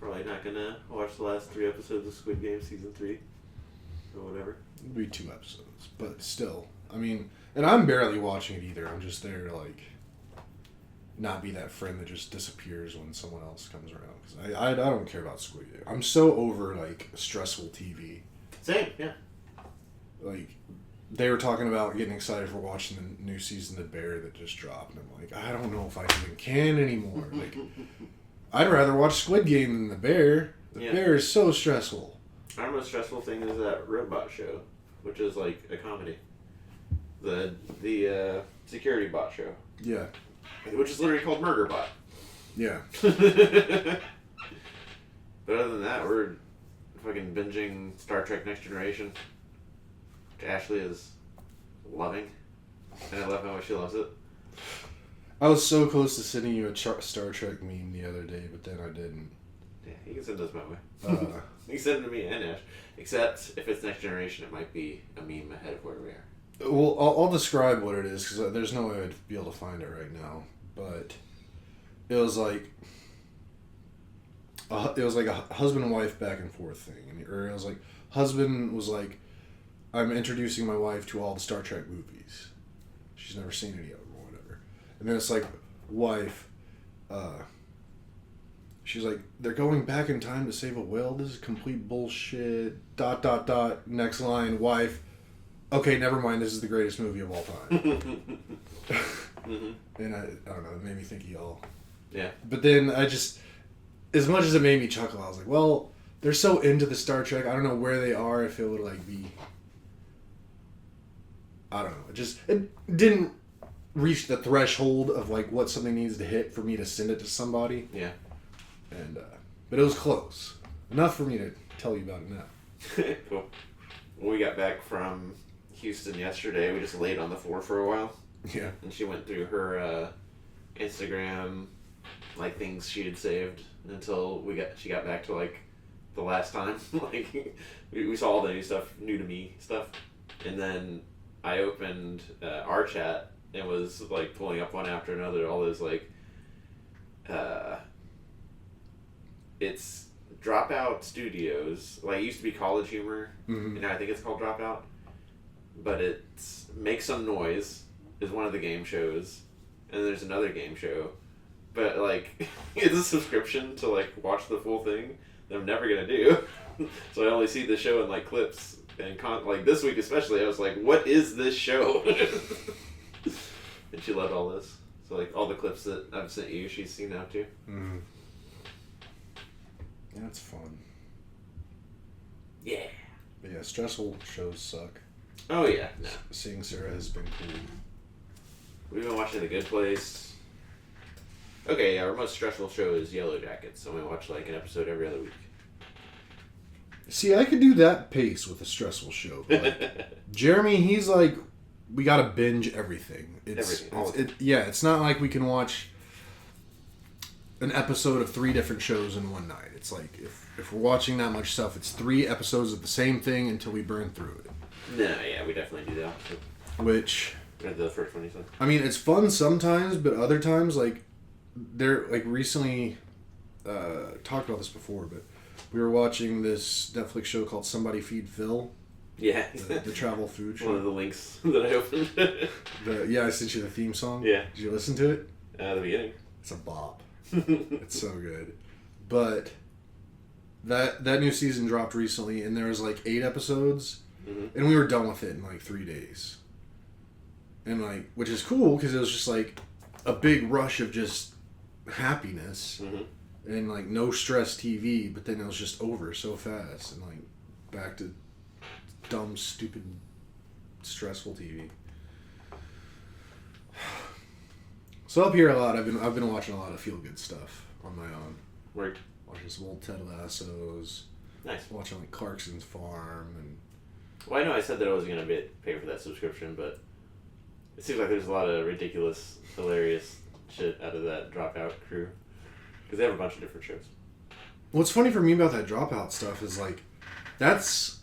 Probably not going to watch the last 3 episodes of Squid Game Season 3. Or whatever. It'll be 2 episodes, but still. I mean, and I'm barely watching it either. I'm just there to, like, not be that friend that just disappears when someone else comes around. Because I don't care about Squid Game. I'm so over, like, stressful TV. Same, yeah. Like, they were talking about getting excited for watching the new season of Bear that just dropped. And I'm like, I don't know if I even can anymore. Like, I'd rather watch Squid Game than The Bear. The Bear is so stressful. Our most stressful thing is that Robot Show, which is like a comedy. The security bot show. Yeah. Which is literally called Murder Bot. Yeah. But other than that, we're fucking binging Star Trek Next Generation, which Ashley is loving. And I love how much she loves it. I was so close to sending you a Star Trek meme the other day, but then I didn't. Yeah, you can send those my way. You can send them to me and Ash. Except if it's Next Generation, it might be a meme ahead of where we are. Well, I'll describe what it is, because there's no way I'd be able to find it right now. But it was like a husband and wife back and forth thing, or it was like husband was like, I'm introducing my wife to all the Star Trek movies. She's never seen any of them or whatever. And then it's like, wife, she's like, they're going back in time to save a whale. This is complete bullshit. ... Next line, wife, okay, never mind. This is the greatest movie of all time. Mm-hmm. And I don't know. It made me think of y'all. Yeah. But then I just, as much as it made me chuckle, I was like, well, they're so into the Star Trek. I don't know where they are. If it would like be, I don't know. It didn't reach the threshold of like what something needs to hit for me to send it to somebody. Yeah. And but it was close enough for me to tell you about it now. Cool. When we got back from Houston yesterday, we just laid on the floor for a while. Yeah. And she went through her Instagram, like things she had saved until she got back to like the last time. Like we saw all the new stuff, new to me stuff, and then I opened our chat and was like pulling up one after another all those like it's Dropout Studios, like it used to be College Humor, Mm-hmm. and now I think it's called Dropout, but it's Make Some Noise is one of the game shows, and there's another game show, but like it's a subscription to like watch the full thing that I'm never gonna do. So I only see the show in like clips, and like this week especially I was like, what is this show? And she loved all this, so like all the clips that I've sent you she's seen now too. Mm-hmm. Yeah, it's fun. Yeah. But yeah, stressful shows suck. Oh yeah, no. Seeing Sarah has been cool. We've been watching The Good Place. Okay, yeah, our most stressful show is Yellow Jackets, so we watch like an episode every other week. See, I could do that pace with a stressful show. But like, Jeremy, he's like, we gotta binge everything. It's not like we can watch an episode of 3 different shows in one night. It's like, if we're watching that much stuff, it's 3 episodes of the same thing until we burn through it. No, yeah, we definitely do the opposite. Which, The first one you said. I mean, it's fun sometimes, but other times, like, they're, like, recently, talked about this before, but we were watching this Netflix show called Somebody Feed Phil. Yeah. The travel food show. One of the links that I opened. Yeah, I sent you the theme song. Yeah. Did you listen to it? The beginning. It's a bop. It's so good. But that new season dropped recently, and there was like 8 episodes, and we were done with it in like 3 days. And like, which is cool because it was just like a big rush of just happiness and like no stress TV. But then it was just over so fast, and like back to dumb, stupid, stressful TV. So up here a lot. I've been watching a lot of feel good stuff on my own. Worked. Watching some old Ted Lassos. Nice. Watching like Clarkson's Farm and. Well, I know I said that I was gonna pay for that subscription, but it seems like there's a lot of ridiculous, hilarious shit out of that Dropout crew because they have a bunch of different shows. What's funny for me about that Dropout stuff is like, that's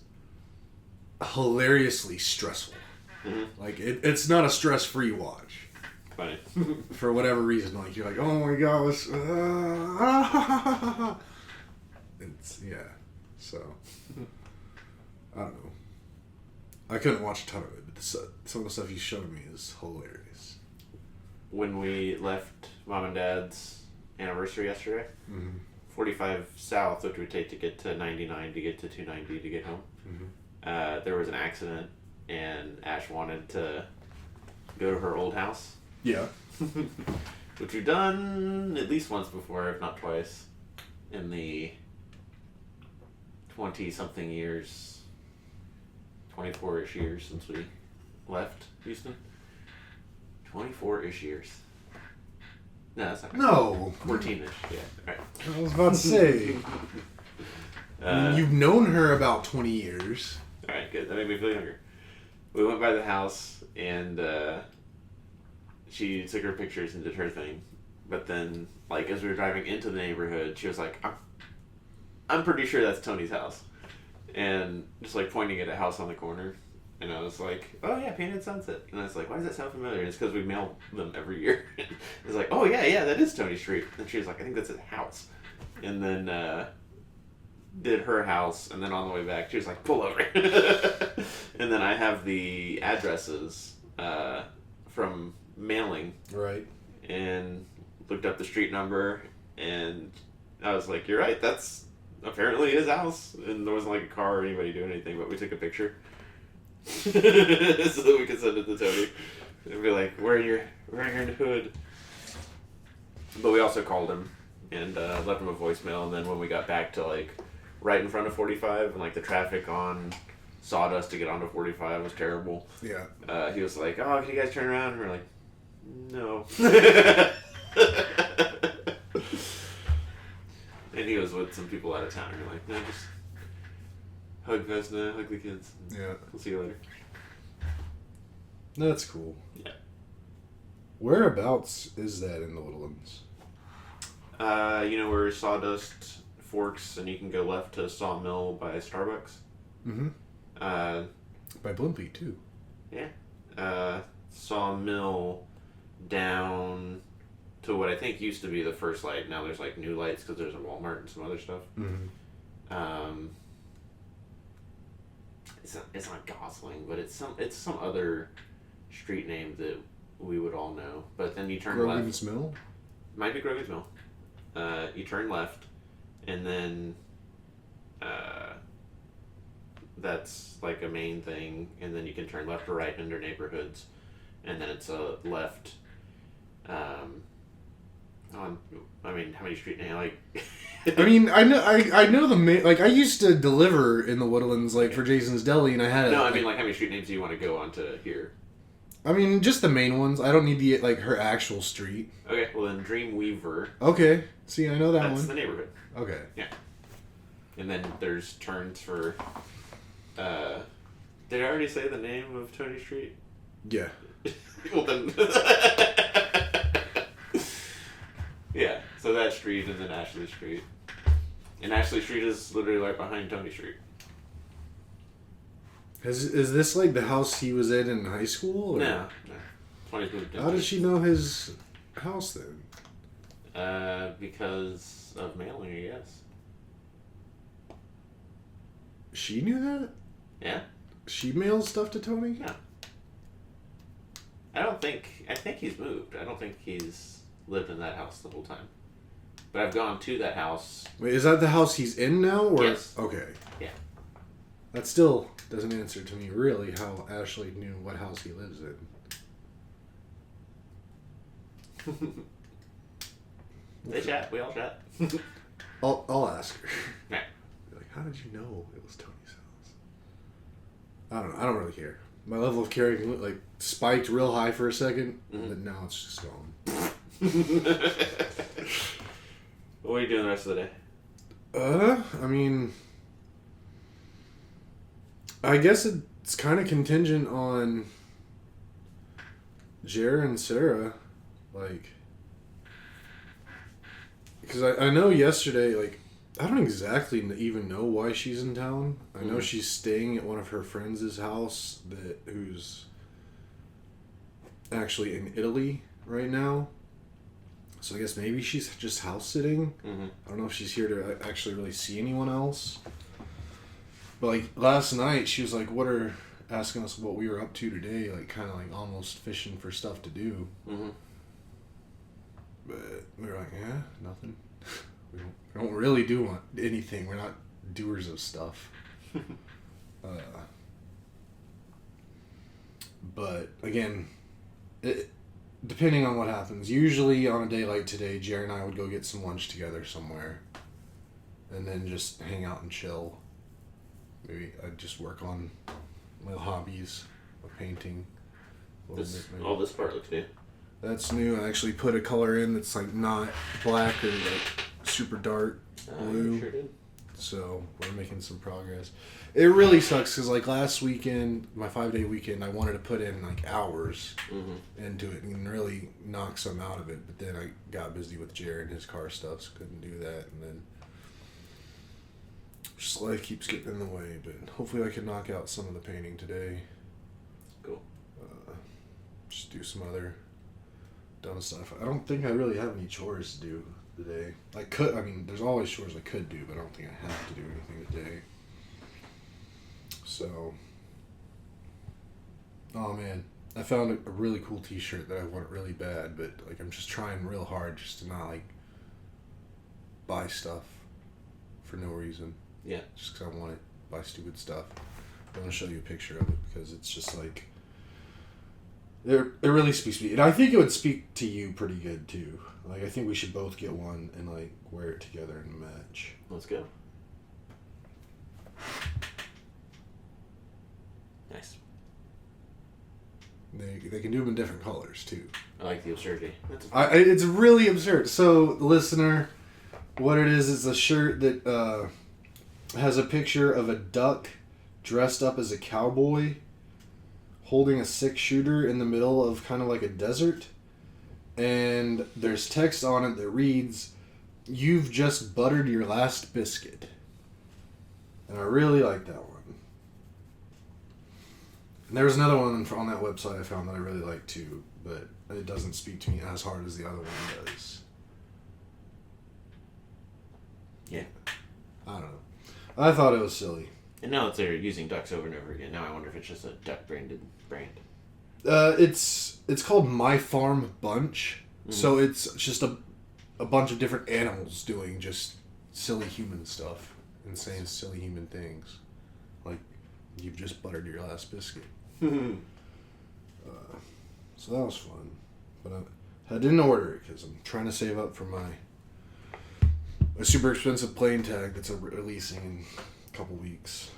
hilariously stressful. Like it's not a stress-free watch. Funny. For whatever reason, like you're like, oh my god, it's So I don't know. I couldn't watch a ton of it, but some of the stuff you showed me is hilarious. When we left Mom and Dad's anniversary yesterday, 45 South, which would take to get to 99 to get to 290 to get home, there was an accident, and Ash wanted to go to her old house. Yeah. Which we've done at least once before, if not twice, in the 20-something years, 24-ish years since we left Houston. 24-ish years. No, that's not right. No. 14-ish, yeah. Alright. I was about to say. You've known her about 20 years. Alright, good. That made me feel younger. We went by the house, and she took her pictures and did her thing. But then, like, as we were driving into the neighborhood, she was like, I'm pretty sure that's Tony's house. And just, like, pointing at a house on the corner. And I was like, oh, yeah, Painted Sunset. And I was like, why does that sound familiar? And it's because we mail them every year. It's like, oh, yeah, that is Tony Street. And she was like, I think that's his house. And then did her house. And then on the way back, she was like, pull over. And then I have the addresses from mailing. Right. And looked up the street number. And I was like, you're right, that's apparently his house. And there wasn't like a car or anybody doing anything, but we took a picture. So that we could send it to Tony and be like, we're in your hood. But we also called him and left him a voicemail, and then when we got back to like right in front of 45 and like the traffic on Sawdust to get onto 45 was terrible. Yeah. He was like, oh, can you guys turn around? And we're like, no. And he was with some people out of town, and we're like, no, just hug Vesna, hug the kids. Yeah. We'll see you later. That's cool. Yeah. Whereabouts is that in the Woodlands? You know where Sawdust forks and you can go left to Sawmill by Starbucks? Mm-hmm. By Blimpie, too. Yeah. Sawmill down to what I think used to be the first light. Now there's like new lights because there's a Walmart and some other stuff. Mm-hmm. It's not Gosling, but it's some other street name that we would all know. But then you turn Grogan's left. Mill? Might be Grogan's Mill. You turn left, and then that's like a main thing, and then you can turn left or right under neighborhoods, and then it's a left. I mean, how many street names? Like, I mean, I know the like I used to deliver in the Woodlands like for Jason's Deli, and I had no, I mean like how many street names do you want to go on to here? I mean, just the main ones. I don't need the like her actual street. Okay, well then Dreamweaver. Okay, see, I know that That's one. the neighborhood. Okay. Yeah. And then there's turns for. Did I already say the name of Tony Street? Yeah. Well then. Yeah, so that street and then Ashley Street. And Ashley Street is literally right behind Tony Street. Is this like the house he was in high school? Or? No. 20 moved in. How does she know his house then? Because of mailing, I guess. She knew that? Yeah. She mails stuff to Tony? Yeah. I think he's moved. I don't think he's lived in that house the whole time. But I've gone to that house. Wait, is that the house he's in now? Or? Yes. Okay. Yeah. That still doesn't answer to me really how Ashley knew what house he lives in. They chat. We all chat. I'll ask her. Right. Like, how did you know it was Tony's house? I don't know. I don't really care. My level of caring like spiked real high for a second, but now it's just gone. What are you doing the rest of the day? I mean, I guess it's kind of contingent on Jer and Sarah, like, because I know yesterday, like, I don't exactly even know why she's in town. I know she's staying at one of her friends' house who's actually in Italy right now. So I guess maybe she's just house sitting. I don't know if she's here to actually really see anyone else. But like last night, she was like, asking us what we were up to today, like kind of like almost fishing for stuff to do. But we were like, yeah, nothing. We don't really do anything. We're not doers of stuff. But again, depending on what happens, usually on a day like today, Jerry and I would go get some lunch together somewhere, and then just hang out and chill. Maybe I'd just work on my hobbies of painting. This part looks new. That's new. I actually put a color in that's like not black or like super dark blue. You sure did. So we're making some progress. It really sucks because like last weekend, my 5-day weekend, I wanted to put in like hours into it and really knock some out of it. But then I got busy with Jared and his car stuff, so couldn't do that. And then just life keeps getting in the way. But hopefully I can knock out some of the painting today. Cool. Just do some other dumb stuff. I don't think I really have any chores to do today. I mean, there's always chores I could do, but I don't think I have to do anything today. So, oh man, I found a really cool t-shirt that I want really bad, but like I'm just trying real hard just to not like buy stuff for no reason. Yeah. Just because I want it, buy stupid stuff. I'm going to show you a picture of it because it's just like, it really speaks to me. And I think it would speak to you pretty good too. Like, I think we should both get one and like wear it together in a match. Let's go. Nice. They can do them in different colors too. I like the absurdity. It's really absurd. So, listener, what it is a shirt that has a picture of a duck dressed up as a cowboy holding a 6-shooter in the middle of kind of like a desert. And there's text on it that reads, "You've just buttered your last biscuit." And I really like that one. And there was another one on that website I found that I really like too, but it doesn't speak to me as hard as the other one does. Yeah. I don't know. I thought it was silly. And now that they're using ducks over and over again, now I wonder if it's just a duck branded brand. It's called My Farm Bunch. So it's just a bunch of different animals doing just silly human stuff and saying silly human things. Like, you've just buttered your last biscuit. So that was fun. But I didn't order it because I'm trying to save up for a super expensive plane tag that's releasing in a couple weeks.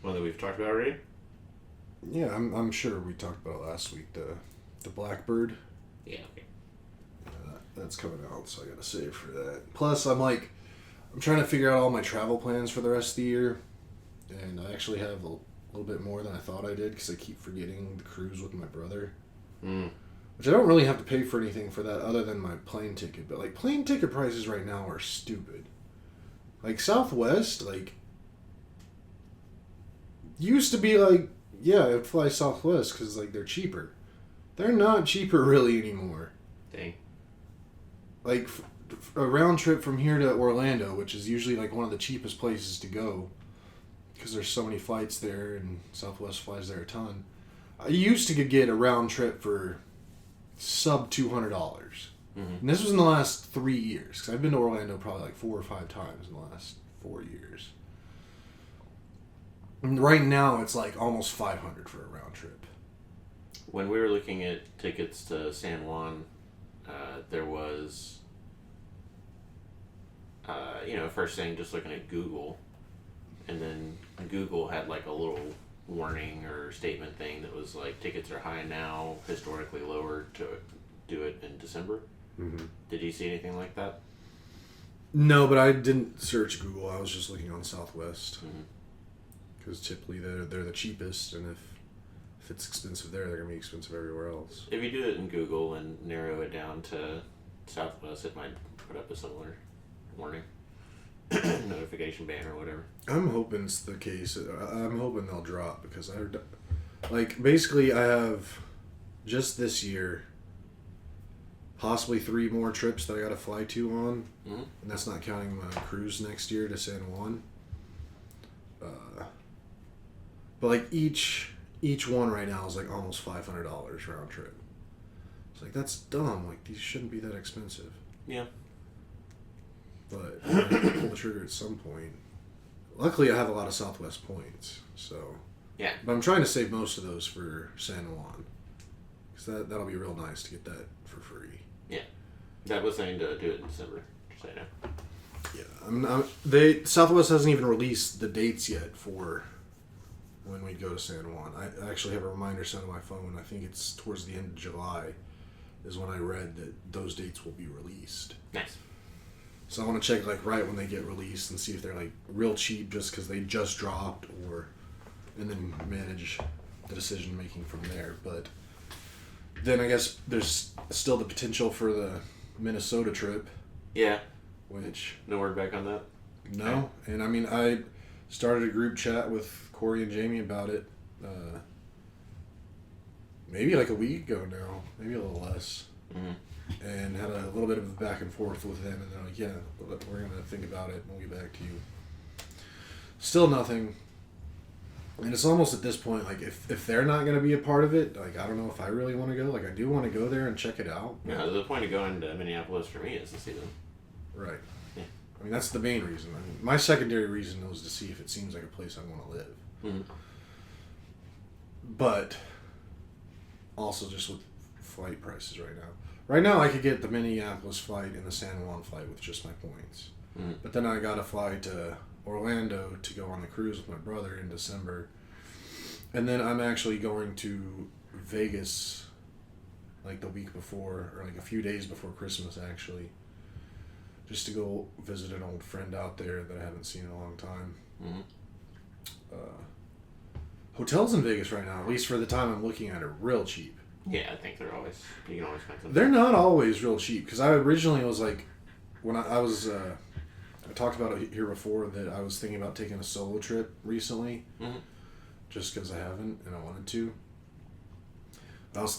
One that we've talked about already? Yeah, I'm sure we talked about it last week. The Blackbird. Yeah, okay. That's coming out, so I gotta save for that. Plus, I'm trying to figure out all my travel plans for the rest of the year, and I actually have a little bit more than I thought I did because I keep forgetting the cruise with my brother. Which I don't really have to pay for anything for that other than my plane ticket, but like plane ticket prices right now are stupid. Like Southwest, like used to be like, yeah, I'd fly Southwest because like they're cheaper. They're not cheaper really anymore. Dang. Like a round trip from here to Orlando, which is usually like one of the cheapest places to go, because there's so many flights there and Southwest flies there a ton. I used to get a round trip for sub $200. And this was in the last 3 years, because I've been to Orlando probably like 4 or 5 times in the last 4 years. And right now it's like almost $500 for a round trip. When we were looking at tickets to San Juan, there was, first thing just looking at Google, and then Google had like a little warning or statement thing that was like, tickets are high now, historically lower to do it in December. Mm-hmm. Did you see anything like that? No, but I didn't search Google. I was just looking on Southwest. Mm-hmm. Because typically they're the cheapest, and if it's expensive there, they're going to be expensive everywhere else. If you do it in Google and narrow it down to Southwest, it might put up a similar warning. Notification ban or whatever. I'm hoping it's the case. I'm hoping they'll drop, because basically I have just this year possibly 3 more trips that I got to fly to on, and that's not counting my cruise next year to San Juan. But like each one right now is like almost $500 round trip. It's like, that's dumb. Like, these shouldn't be that expensive. Yeah. But I'm gonna pull the trigger at some point. Luckily, I have a lot of Southwest points, so Yeah. But I'm trying to save most of those for San Juan, because that'll be real nice to get that for free. Yeah. That was saying to do it in December. Just so you know. Yeah, Southwest hasn't even released the dates yet for when we go to San Juan. I actually have a reminder set on my phone. I think it's towards the end of July is when I read that those dates will be released. Nice. So I want to check like right when they get released and see if they're like real cheap just because they just dropped, and then manage the decision making from there. But then I guess there's still the potential for the Minnesota trip. Yeah. Which No word back on that? no, Okay. and I mean I started a group chat with Corey and Jamie about it. Maybe like a week ago now, maybe a little less. Mm-hmm. And had a little bit of a back and forth with them, and they're like, yeah, we're going to think about it, and we'll get back to you. Still nothing. And it's almost at this point, like, if they're not going to be a part of it, like, I don't know if I really want to go. Like, I do want to go there and check it out. Yeah, the point of going to Minneapolis for me is to see them. Right. Yeah. I mean, that's the main reason. I mean, my secondary reason was to see if it seems like a place I want to live. Mm-hmm. But also just with flight prices right now. Right now, I could get the Minneapolis flight and the San Juan flight with just my points. Mm-hmm. But then I got to fly to Orlando to go on the cruise with my brother in December. And then I'm actually going to Vegas like the week before, or like a few days before Christmas, actually. Just to go visit an old friend out there that I haven't seen in a long time. Mm-hmm. Hotels in Vegas right now, at least for the time I'm looking at, are real cheap. Yeah, I think you can always find something. They're not always real cheap, because I originally was like, when I was, I talked about it here before that I was thinking about taking a solo trip recently, just because I haven't and I wanted to. I was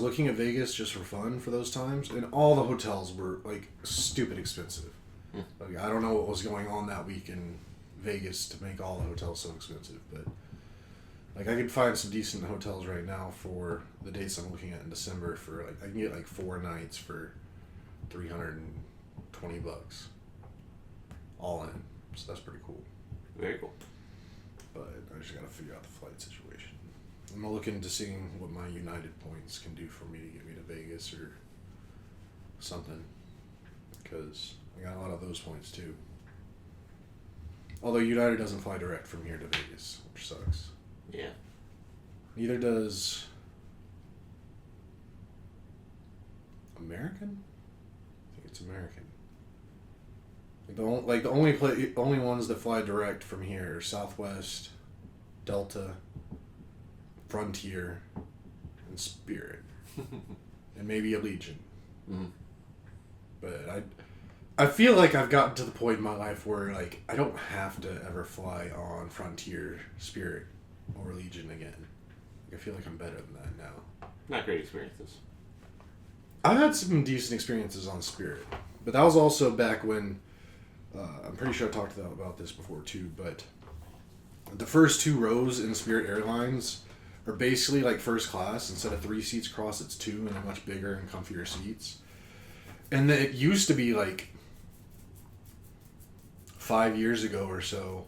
looking at Vegas just for fun for those times, and all the hotels were like stupid expensive. Like, I don't know what was going on that week in Vegas to make all the hotels so expensive, but like I could find some decent hotels right now for the dates I'm looking at in December for like, I can get like 4 nights for $320 all in. So that's pretty cool. Very cool. But I just gotta figure out the flight situation. I'm gonna look into seeing what my United points can do for me to get me to Vegas or something, because I got a lot of those points too. Although United doesn't fly direct from here to Vegas, which sucks. Yeah. Neither does American? I think it's American. Like the only ones that fly direct from here are Southwest, Delta, Frontier, and Spirit, and maybe Allegiant. Mm-hmm. But I feel like I've gotten to the point in my life where like I don't have to ever fly on Frontier, Spirit, or Allegiant again. I feel like I'm better than that now. Not great experiences. I've had some decent experiences on Spirit, but that was also back when, I'm pretty sure I talked about this before too, but the first 2 rows in Spirit Airlines are basically like first class. Instead of 3 seats across, it's 2, and they're much bigger and comfier seats. And it used to be like 5 years ago or so,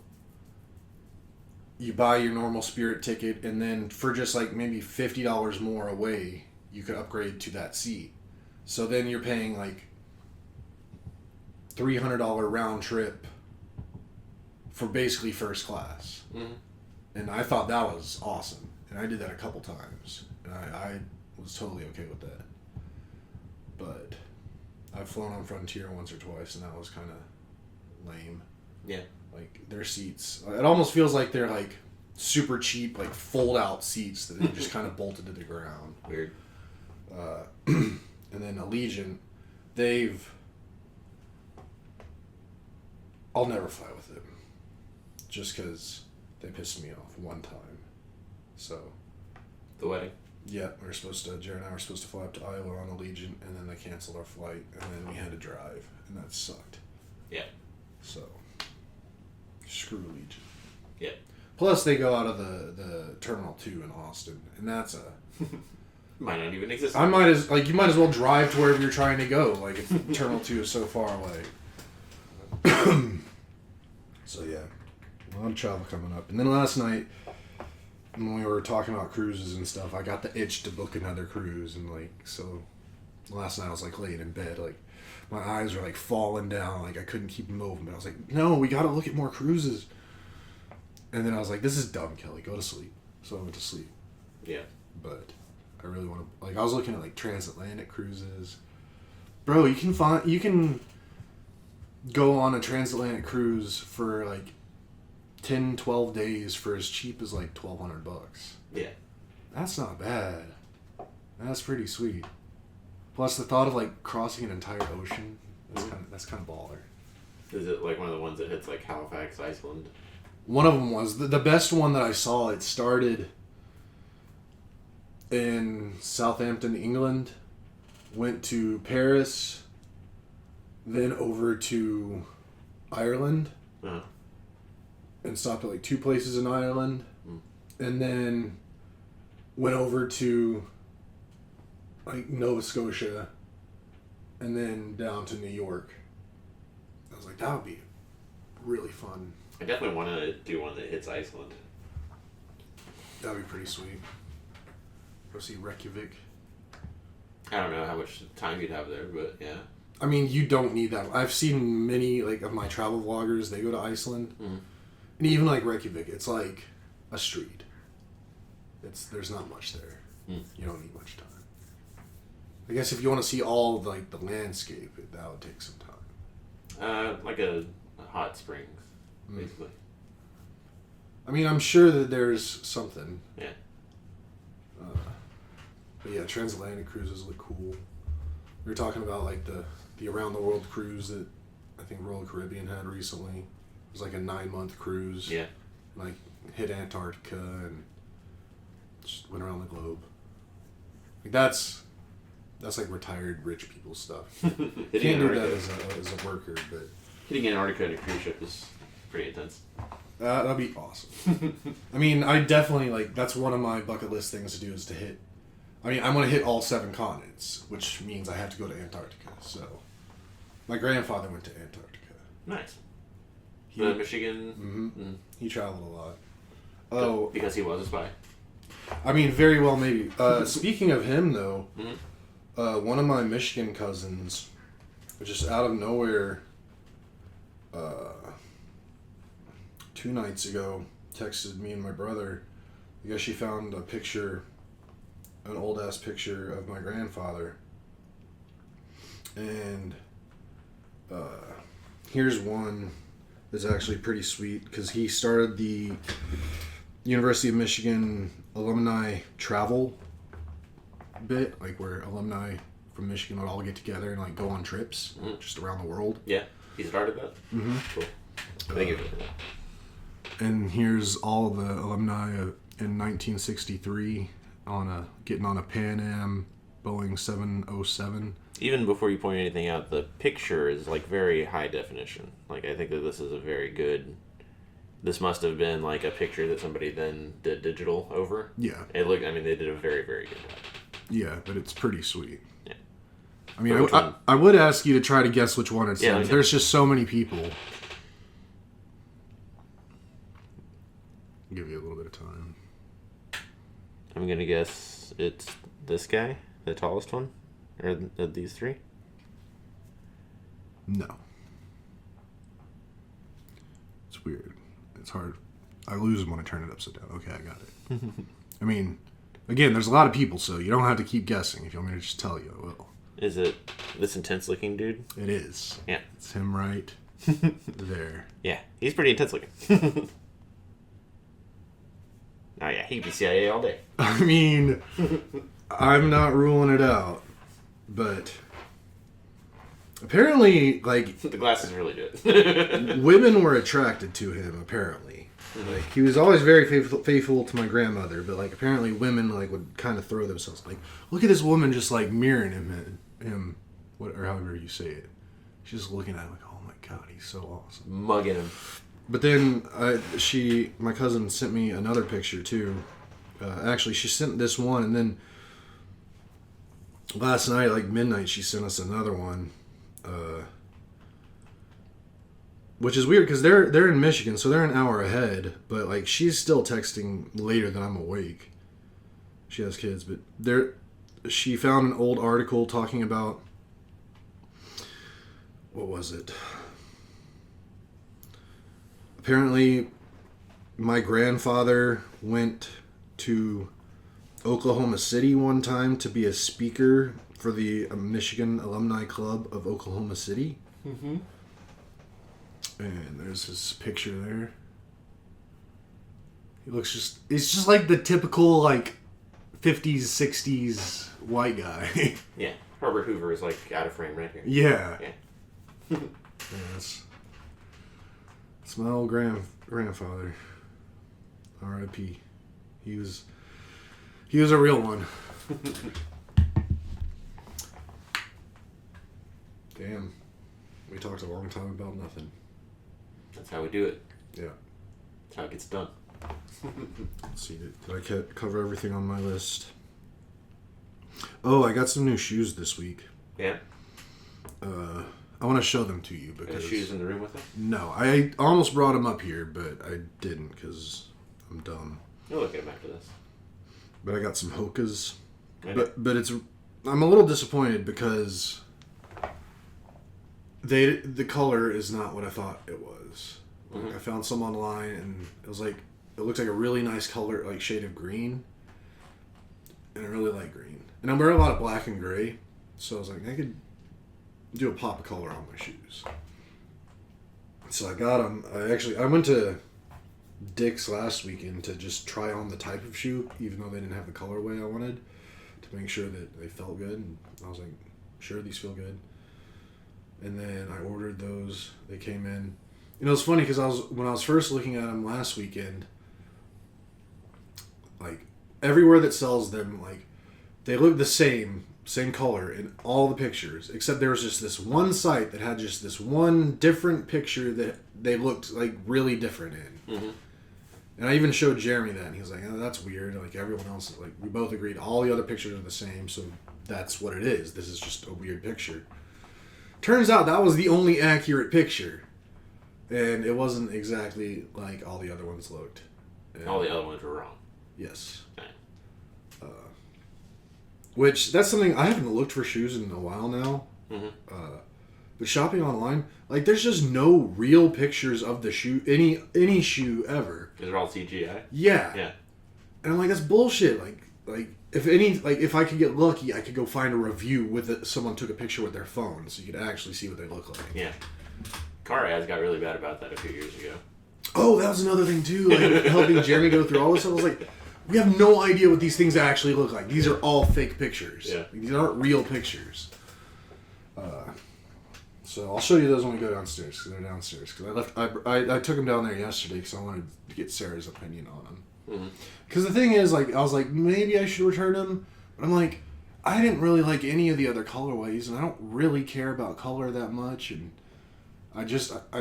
you buy your normal Spirit ticket, and then for just like maybe $50 more away, you could upgrade to that seat. So then you're paying like $300 round trip for basically first class. Mm-hmm. And I thought that was awesome. And I did that a couple times. And I was totally okay with that. But I've flown on Frontier once or twice, and that was kind of lame. Yeah. Like, their seats, it almost feels like they're like super cheap, like fold out seats that they just kind of bolted to the ground. Weird. And then Allegiant, I'll never fly with them. Just because they pissed me off one time. So. The wedding? Yeah, Jared and I were supposed to fly up to Iowa on Allegiant, and then they canceled our flight, and then we had to drive, and that sucked. Yeah. So, screw Allegiant. Yeah. Plus, they go out of the Terminal 2 in Austin, and that's a... Might not even exist. you might as well drive to wherever you're trying to go, like, if Terminal 2 is so far away. So, yeah. A lot of travel coming up. And then last night, when we were talking about cruises and stuff, I got the itch to book another cruise, and, like, so last night I was, like, laying in bed, like, my eyes were, like, falling down, like, I couldn't keep moving, but I was like, no, we gotta look at more cruises. And then I was like, this is dumb, Kelly, go to sleep. So I went to sleep. Yeah. But I really want to, like, I was looking at, like, transatlantic cruises. Bro, you can go on a transatlantic cruise for, like, 10, 12 days for as cheap as, like, $1,200. Yeah. That's not bad. That's pretty sweet. Plus, the thought of, like, crossing an entire ocean, that's kind of baller. Is it, like, one of the ones that hits, like, Halifax, Iceland? One of them was the best one that I saw. It started in Southampton, England, went to Paris, then over to Ireland, and stopped at like 2 places in Ireland, and then went over to like Nova Scotia, and then down to New York. I was like, that would be really fun. I definitely want to do one that hits Iceland. That'd be pretty sweet. Go see Reykjavik. I don't know how much time you'd have there, but yeah. I mean, you don't need that. I've seen many like of my travel vloggers. They go to Iceland, and even like Reykjavik, it's like a street. There's not much there. You don't need much time. I guess if you want to see all of, like the landscape, that would take some time. Like a hot springs, basically. I mean, I'm sure that there's something. Yeah. But yeah, transatlantic cruises look cool. We were talking about like the around the world cruise that I think Royal Caribbean had recently. It was like a 9-month cruise. Yeah. Like hit Antarctica and just went around the globe. Like that's like retired rich people stuff. Can't do that as a worker, but hitting Antarctica in a cruise ship is pretty intense. That'd be awesome. I mean, I definitely like that's one of my bucket list things to do is to hit. I mean, I want to hit all 7 continents, which means I have to go to Antarctica. So, my grandfather went to Antarctica. Nice. He, Michigan. Mm-hmm. He traveled a lot. Oh, because he was a spy. I mean, very well, maybe. Speaking of him, though, one of my Michigan cousins, just out of nowhere, 2 nights ago, texted me and my brother. I guess she found a picture, an old ass picture of my grandfather, and here's one that's actually pretty sweet because he started the University of Michigan alumni travel bit, like where alumni from Michigan would all get together and like go on trips just around the world. Yeah, he started that. Cool. Thank you. And here's all the alumni in 1963 getting on a Pan Am Boeing 707. Even before you point anything out, the picture is like very high definition. Like I think that this is a very good. This must have been like a picture that somebody then did digital over. Yeah. It looked. I mean, they did a very very good job. Yeah, but it's pretty sweet. Yeah. I mean, I would ask you to try to guess which one it's in. There's just so many people. I'll give you a little bit of time. I'm gonna guess it's this guy, the tallest one, or these three. No. It's weird. It's hard. I lose them when I turn it upside down. Okay, I got it. I mean, again, there's a lot of people, so you don't have to keep guessing. If you want me to just tell you, I will. Is it this intense looking dude? It is. Yeah. It's him right there. Yeah, he's pretty intense looking. Oh yeah, he'd be CIA all day. I mean, I'm not ruling it out, but apparently, like, the glasses really do it. women were attracted to him. Apparently, like he was always very faithful to my grandmother, but like apparently women like would kind of throw themselves like, look at this woman just like mirroring him, what or however you say it. She's just looking at him like, oh my god, he's so awesome, mugging him. But then my cousin sent me another picture too. Actually, she sent this one, and then last night, like midnight, she sent us another one. Which is weird because they're in Michigan, so they're an hour ahead. But like she's still texting later than I'm awake. She has kids, but she found an old article talking about what was it? Apparently, my grandfather went to Oklahoma City one time to be a speaker for the Michigan Alumni Club of Oklahoma City. Mm-hmm. And there's his picture there. He's just like the typical, like, 50s, 60s white guy. Yeah. Herbert Hoover is, like, out of frame right here. Yeah. Yeah. Yes. It's my old grandfather. R.I.P. He was a real one. Damn. We talked a long time about nothing. That's how we do it. Yeah. That's how it gets done. Let's see. Did I cover everything on my list? Oh, I got some new shoes this week. Yeah? I want to show them to you because... Are the shoes in the room with us? No. I almost brought them up here, but I didn't because I'm dumb. We'll look at them after this. But I got some Hokas. Okay. But I'm a little disappointed because the color is not what I thought it was. Mm-hmm. I found some online and it looks like a really nice color, like shade of green. And I really like green. And I'm wearing a lot of black and gray, so I was like, I could do a pop of color on my shoes. So I got them. I went to Dick's last weekend to just try on the type of shoe, even though they didn't have the colorway I wanted, to make sure that they felt good. And I was like, sure, these feel good. And then I ordered those. They came in. You know, it's funny because when I was first looking at them last weekend, like everywhere that sells them, like they look the same color in all the pictures, except there was just this one site that had just this one different picture that they looked like really different in. Mm-hmm. And I even showed Jeremy that, and he was like, oh, that's weird. Like everyone else, like we both agreed all the other pictures are the same, so that's what it is. This is just a weird picture. Turns out that was the only accurate picture. And it wasn't exactly like all the other ones looked. And all the other ones were wrong. Yes. Okay. Which, that's something, I haven't looked for shoes in a while now. Mm-hmm. But shopping online, like there's just no real pictures of the shoe, any shoe ever. They're all CGI? Yeah. Yeah. And I'm like, that's bullshit. Like if I could get lucky, I could go find a review with someone took a picture with their phone, so you could actually see what they look like. Yeah. Car ads got really bad about that a few years ago. Oh, that was another thing too. Like helping Jeremy go through all this. I was like, we have no idea what these things actually look like. These are all fake pictures. Yeah. Like, these aren't real pictures. So I'll show you those when we go downstairs because they're downstairs. Because I took them down there yesterday because I wanted to get Sarah's opinion on them. Because the thing is, like, I was like, maybe I should return them, but I'm like, I didn't really like any of the other colorways, and I don't really care about color that much, and I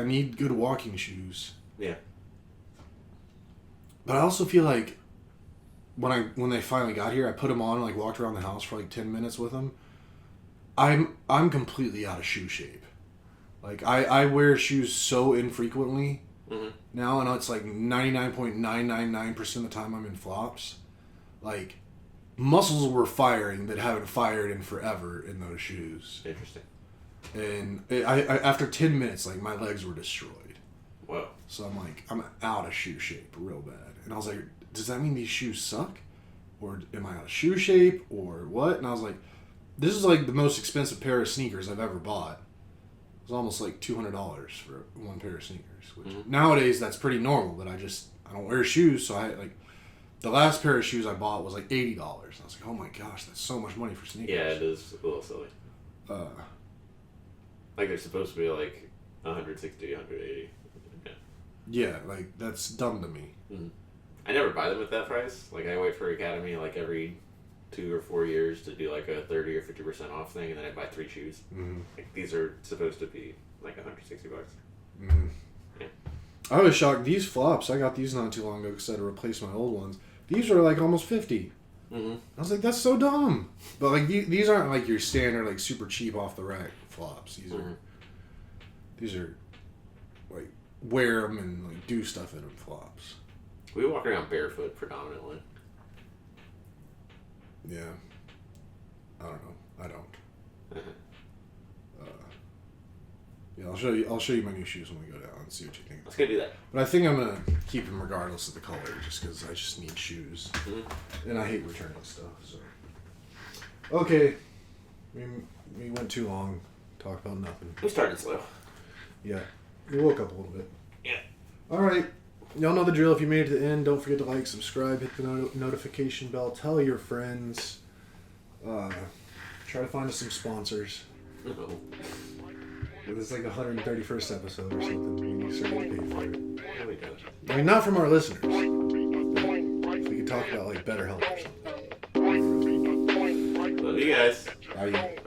need good walking shoes. Yeah. But I also feel like when they finally got here, I put them on and like walked around the house for like 10 minutes with them. I'm completely out of shoe shape. Like I wear shoes so infrequently now, and it's like 99.999% of the time I'm in flops. Like muscles were firing that haven't fired in forever in those shoes. Interesting. And I after 10 minutes, like my legs were destroyed. Whoa. So I'm like, I'm out of shoe shape real bad. And I was like, does that mean these shoes suck? Or am I out of shoe shape? Or what? And I was like, this is like the most expensive pair of sneakers I've ever bought. It was almost like $200 for one pair of sneakers. Which nowadays that's pretty normal, but I don't wear shoes. So I like, the last pair of shoes I bought was like $80. And I was like, oh my gosh, that's so much money for sneakers. Yeah, it is a little silly. Like they're supposed to be like 160, 180. Yeah, like that's dumb to me. I never buy them at that price. Like I wait for Academy like every 2 or 4 years to do like a 30 or 50% off thing, and then I buy 3 shoes. Like these are supposed to be like $160. Yeah. I was shocked. These flops, I got these not too long ago because I had to replace my old ones. These are like almost 50. I was like, that's so dumb. But like these aren't like your standard like super cheap off the rack flops. These are like wear them and like do stuff in them flops. We walk around barefoot predominantly. Yeah. I don't know. I don't. Yeah, I'll show you my new shoes when we go down and see what you think. Let's go do that. But I think I'm gonna keep them regardless of the color, just because I just need shoes, and I hate returning stuff. So. Okay, we went too long. Talk about nothing. We started slow. Yeah, we woke up a little bit. Yeah. All right. Y'all know the drill. If you made it to the end, don't forget to like, subscribe, hit the notification bell, tell your friends. Try to find us some sponsors. This is like 131st episode or something. We need to start getting paid for it. Yeah, we do. I mean, not from our listeners. If we could talk about like BetterHelp or something. Love you guys. Bye.